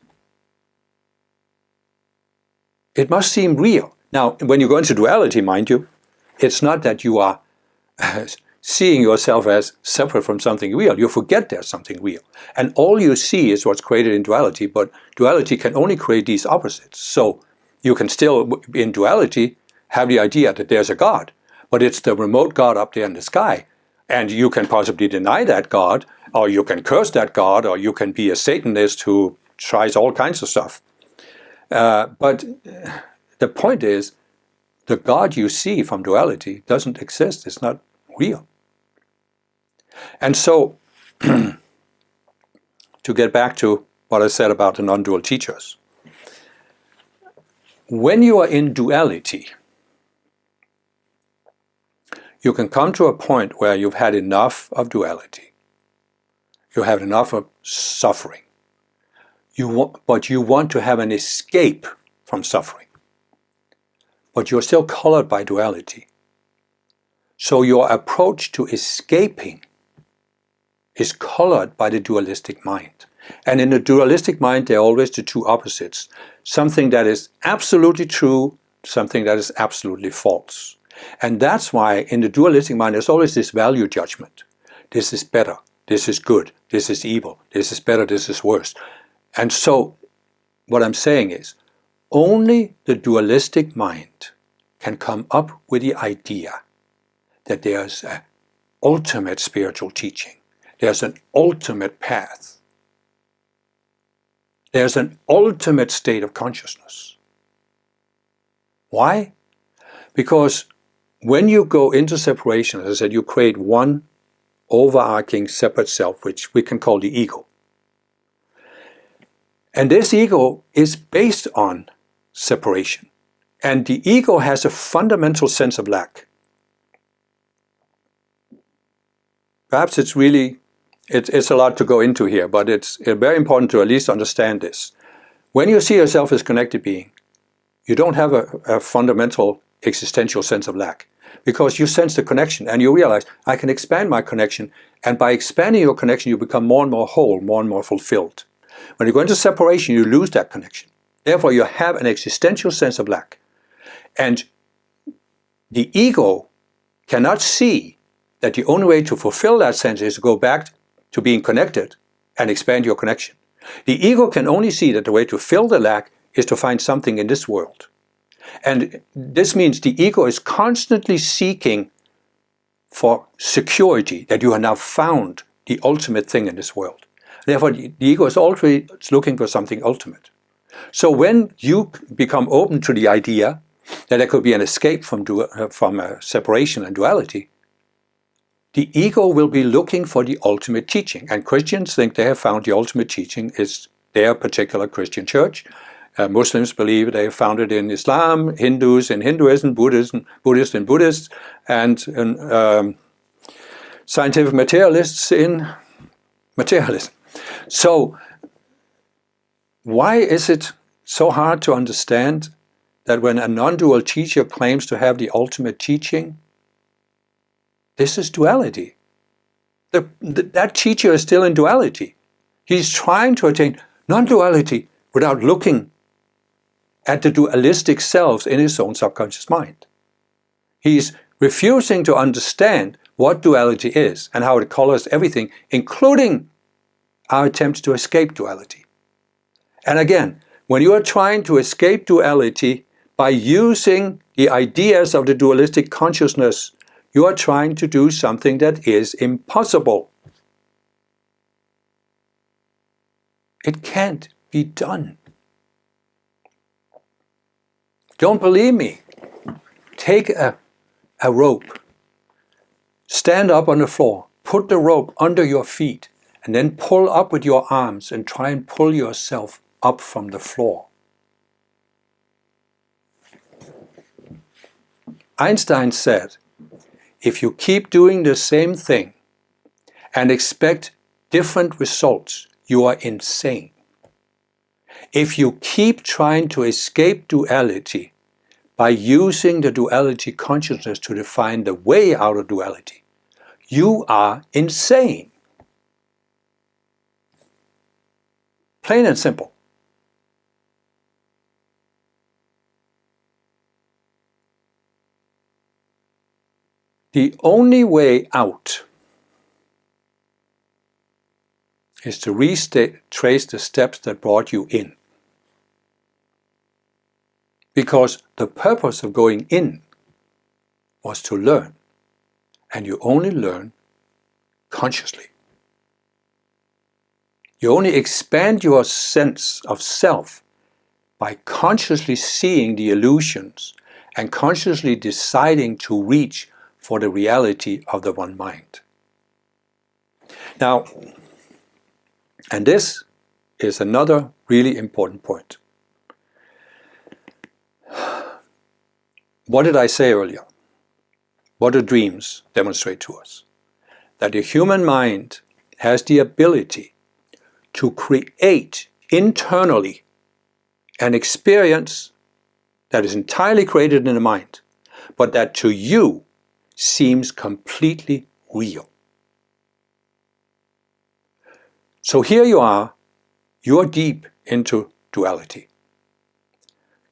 It must seem real. Now, when you go into duality, mind you, it's not that you are seeing yourself as separate from something real. You forget there's something real. And all you see is what's created in duality, but duality can only create these opposites. So you can still, in duality, have the idea that there's a God, but it's the remote God up there in the sky. And you can possibly deny that God, or you can curse that God, or you can be a Satanist who tries all kinds of stuff. But the point is, the God you see from duality doesn't exist. It's not real. And so, to get back to what I said about the non-dual teachers, when you are in duality, you can come to a point where you've had enough of duality. You have enough of suffering. But you want to have an escape from suffering. But you're still colored by duality. So your approach to escaping is colored by the dualistic mind. And in the dualistic mind, there are always the two opposites. Something that is absolutely true, something that is absolutely false. And that's why in the dualistic mind, there's always this value judgment. This is better, this is good, this is evil, this is better, this is worse. And so, what I'm saying is, only the dualistic mind can come up with the idea that there's an ultimate spiritual teaching. There's an ultimate path. There's an ultimate state of consciousness. Why? Because when you go into separation, as I said, you create one overarching separate self, which we can call the ego. And this ego is based on separation. And the ego has a fundamental sense of lack. Perhaps it's a lot to go into here, but it's very important to at least understand this. When you see yourself as a connected being, you don't have a fundamental existential sense of lack, because you sense the connection and you realize, I can expand my connection, and by expanding your connection, you become more and more whole, more and more fulfilled. When you go into separation, you lose that connection. Therefore, you have an existential sense of lack. And the ego cannot see that the only way to fulfill that sense is to go back to being connected and expand your connection. The ego can only see that the way to fill the lack is to find something in this world. And this means the ego is constantly seeking for security, that you have now found the ultimate thing in this world. Therefore, the ego is always looking for something ultimate. So when you become open to the idea that there could be an escape from separation and duality, the ego will be looking for the ultimate teaching. And Christians think they have found the ultimate teaching is their particular Christian church. Muslims believe they have found it in Islam, Hindus in Hinduism, Buddhists in Buddhists, and scientific materialists in materialism. So, why is it so hard to understand that when a non-dual teacher claims to have the ultimate teaching, this is duality? That teacher is still in duality. He's trying to attain non-duality without looking at the dualistic selves in his own subconscious mind. He's refusing to understand what duality is and how it colors everything, including our attempts to escape duality. And again, when you are trying to escape duality by using the ideas of the dualistic consciousness, you are trying to do something that is impossible. It can't be done. Don't believe me? Take a rope, stand up on the floor, put the rope under your feet, and then pull up with your arms and try and pull yourself up from the floor. Einstein said, if you keep doing the same thing and expect different results, you are insane. If you keep trying to escape duality by using the duality consciousness to define the way out of duality, you are insane. Plain and simple. The only way out is to retrace the steps that brought you in. Because the purpose of going in was to learn, and you only learn consciously. You only expand your sense of self by consciously seeing the illusions and consciously deciding to reach for the reality of the one mind. Now, and this is another really important point. What did I say earlier? What do dreams demonstrate to us? That the human mind has the ability to create internally an experience that is entirely created in the mind, but that to you seems completely real. So here you are, you're deep into duality.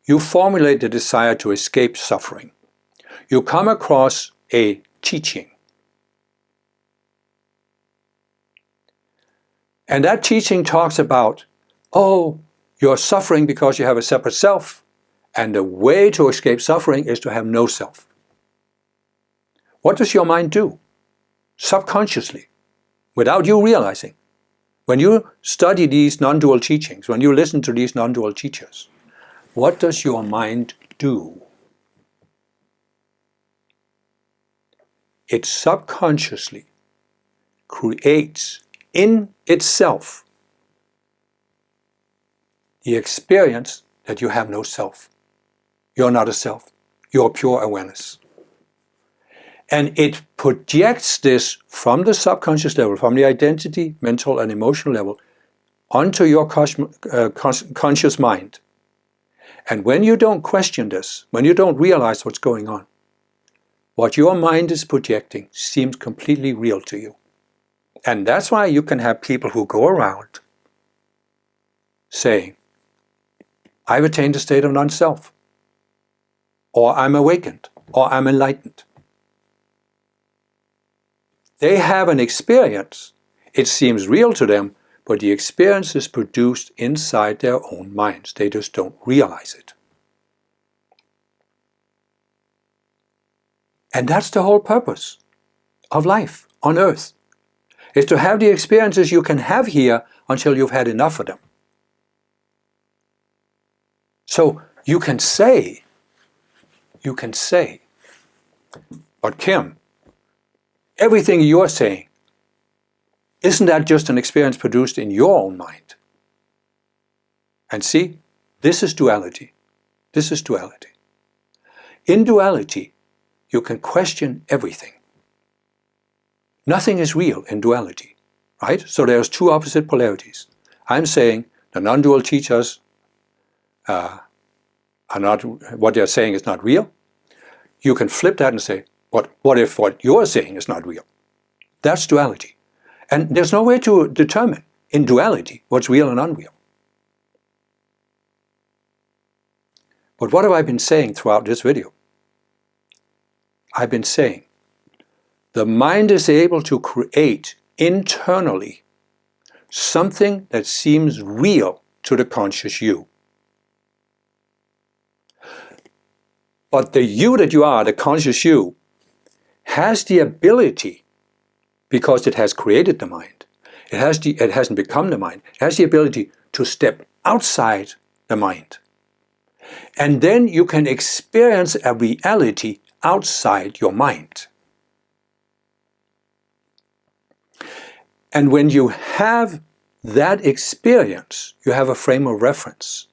You formulate the desire to escape suffering. You come across a teaching. And that teaching talks about, oh, you're suffering because you have a separate self, and the way to escape suffering is to have no self. What does your mind do? Subconsciously, without you realizing. When you study these non-dual teachings, when you listen to these non-dual teachers, what does your mind do? It subconsciously creates in itself the experience that you have no self. You're not a self. You're pure awareness. And it projects this from the subconscious level, from the identity, mental and emotional level, onto your conscious mind. And when you don't question this, when you don't realize what's going on, what your mind is projecting seems completely real to you. And that's why you can have people who go around saying, I've attained a state of non-self, or I'm awakened, or I'm enlightened. They have an experience. It seems real to them, but the experience is produced inside their own minds. They just don't realize it. And that's the whole purpose of life on earth, is to have the experiences you can have here until you've had enough of them. So you can say, but Kim, everything you're saying, isn't that just an experience produced in your own mind? And see, this is duality. This is duality. In duality, you can question everything. Nothing is real in duality, right? So there's two opposite polarities. I'm saying the non-dual teachers are not, what they're saying is not real. You can flip that and say, what if what you're saying is not real? That's duality. And there's no way to determine in duality what's real and unreal. But what have I been saying throughout this video? I've been saying the mind is able to create internally something that seems real to the conscious you. But the you that you are, the conscious you, has the ability, because it has created the mind, it hasn't become the mind, it has the ability to step outside the mind. And then you can experience a reality outside your mind. And when you have that experience, you have a frame of reference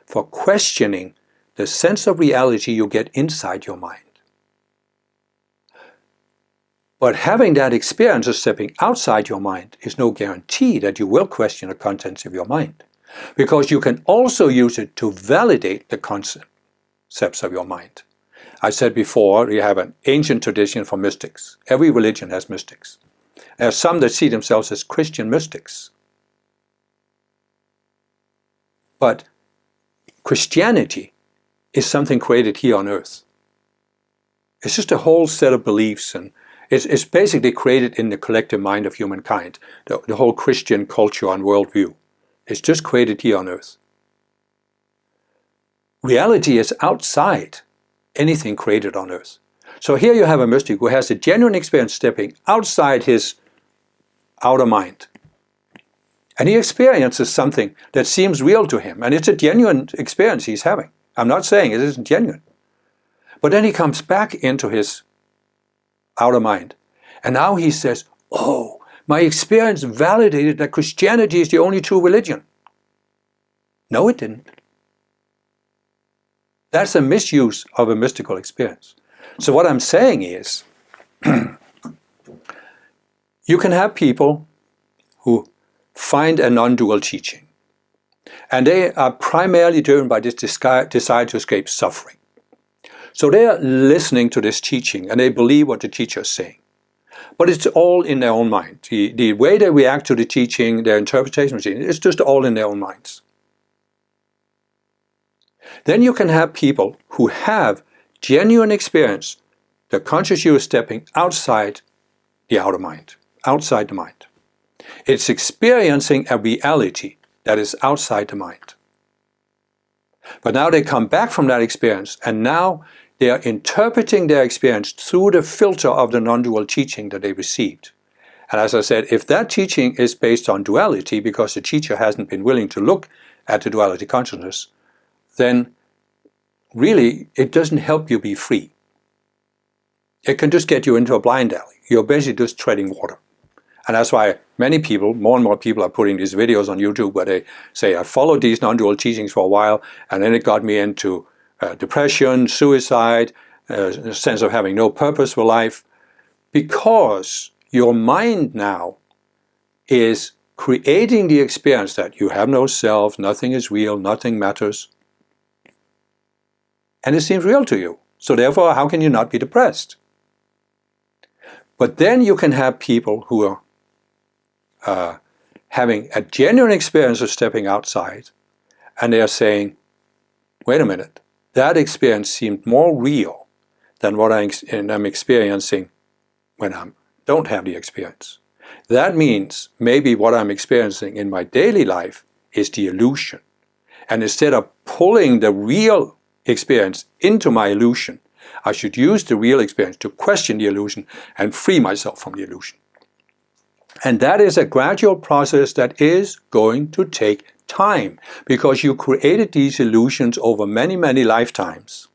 for questioning the sense of reality you get inside your mind. But having that experience of stepping outside your mind is no guarantee that you will question the contents of your mind. because you can also use it to validate the concepts of your mind. I said before, you have an ancient tradition for mystics. Every religion has mystics. There are some that see themselves as Christian mystics. But Christianity is something created here on earth. It's just a whole set of beliefs, and it's basically created in the collective mind of humankind. The whole Christian culture and worldview. It's just created here on earth. Reality is outside anything created on earth. So here you have a mystic who has a genuine experience stepping outside his outer mind. And he experiences something that seems real to him, and it's a genuine experience he's having. I'm not saying it isn't genuine. But then he comes back into his outer mind, and now he says, oh, my experience validated that Christianity is the only true religion. No, it didn't. That's a misuse of a mystical experience. So what I'm saying is, you can have people who find a non-dual teaching, and they are primarily driven by this desire to escape suffering. So they are listening to this teaching, and they believe what the teacher is saying. But it's all in their own mind. The way they react to the teaching, their interpretation of it, it's just all in their own minds. Then you can have people who have genuine experience, the conscious you is stepping outside the outer mind, outside the mind. It's experiencing a reality that is outside the mind. But now they come back from that experience, and now they are interpreting their experience through the filter of the non-dual teaching that they received. And as I said, if that teaching is based on duality, because the teacher hasn't been willing to look at the duality consciousness, then really it doesn't help you be free. It can just get you into a blind alley. You're basically just treading water. And that's why many people, more and more people, are putting these videos on YouTube where they say, I followed these non-dual teachings for a while, and then it got me into depression, suicide, a sense of having no purpose for life, because your mind now is creating the experience that you have no self, nothing is real, nothing matters, and it seems real to you. So therefore, how can you not be depressed? But then you can have people who are having a genuine experience of stepping outside, and they are saying, wait a minute, that experience seemed more real than what I'm experiencing when I don't have the experience. That means maybe what I'm experiencing in my daily life is the illusion. And instead of pulling the real experience into my illusion, I should use the real experience to question the illusion and free myself from the illusion. And that is a gradual process that is going to take time, because you created these illusions over many, many lifetimes.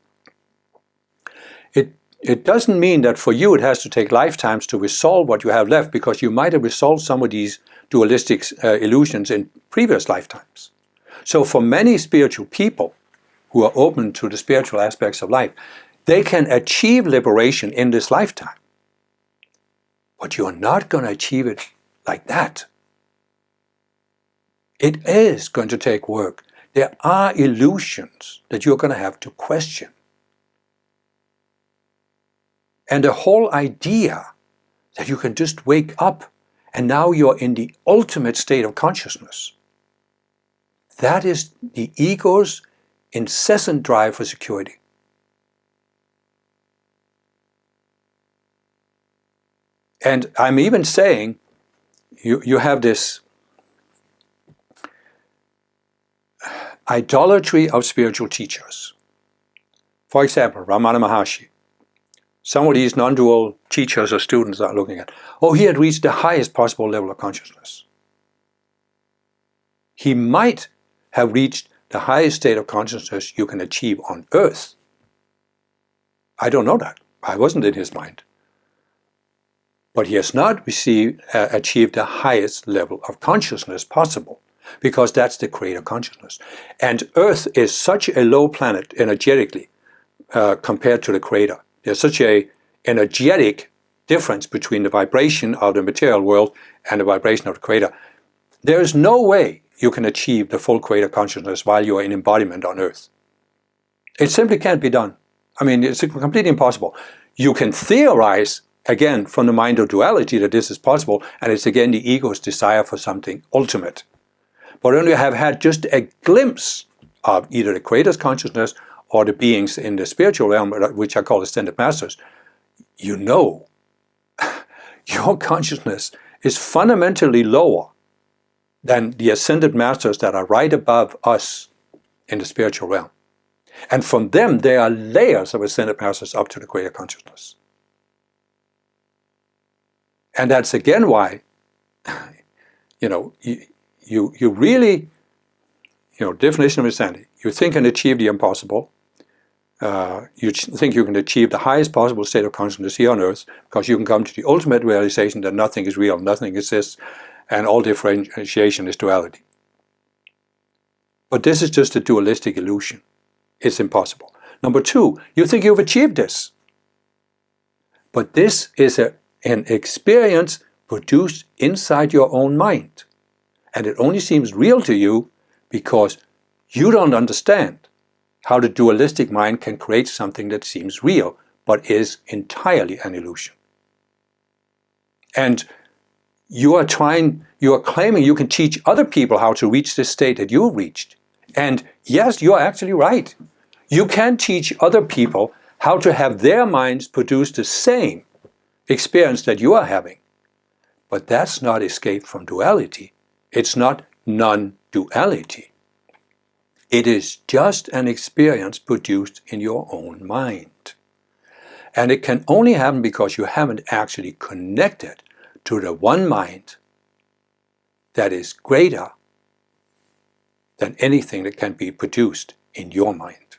It doesn't mean that for you it has to take lifetimes to resolve what you have left, because you might have resolved some of these dualistic illusions in previous lifetimes. So for many spiritual people who are open to the spiritual aspects of life, they can achieve liberation in this lifetime. But you're not going to achieve it like that. It is going to take work. There are illusions that you're going to have to question. And the whole idea that you can just wake up and now you're in the ultimate state of consciousness, that is the ego's incessant drive for security. And I'm even saying, you have this idolatry of spiritual teachers. For example, Ramana Maharshi. Some of these non-dual teachers or students are looking at, oh, he had reached the highest possible level of consciousness. He might have reached the highest state of consciousness you can achieve on earth. I don't know that. I wasn't in his mind. But he has not achieved the highest level of consciousness possible, because that's the creator consciousness. And Earth is such a low planet energetically compared to the creator. There's such an energetic difference between the vibration of the material world and the vibration of the creator. There is no way you can achieve the full creator consciousness while you are in embodiment on earth. It simply can't be done. I mean, it's completely impossible. You can theorize, again, from the mind of duality that this is possible, and it's again the ego's desire for something ultimate. But when you have had just a glimpse of either the creator's consciousness or the beings in the spiritual realm, which I call ascended masters, you know your consciousness is fundamentally lower than the ascended masters that are right above us in the spiritual realm. And from them, there are layers of ascended masters up to the greater consciousness. And that's again why, you really, definition of insanity, you think and achieve the impossible. You think you can achieve the highest possible state of consciousness here on earth because you can come to the ultimate realization that nothing is real, nothing exists, and all differentiation is duality. But this is just a dualistic illusion. It's impossible. Number two, you think you've achieved this. But this is an experience produced inside your own mind. And it only seems real to you because you don't understand how the dualistic mind can create something that seems real, but is entirely an illusion. And you are claiming you can teach other people how to reach this state that you've reached. And yes, you're actually right. You can teach other people how to have their minds produce the same experience that you are having. But that's not escape from duality. It's not non-duality. It is just an experience produced in your own mind. And it can only happen because you haven't actually connected to the one mind that is greater than anything that can be produced in your mind.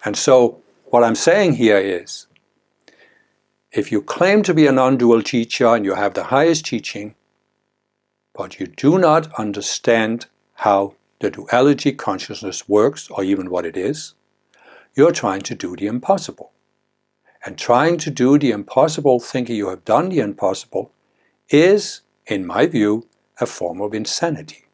And so what I'm saying here is, if you claim to be a non-dual teacher and you have the highest teaching, but you do not understand how the duality consciousness works, or even what it is, you're trying to do the impossible. And trying to do the impossible, thinking you have done the impossible, is, in my view, a form of insanity.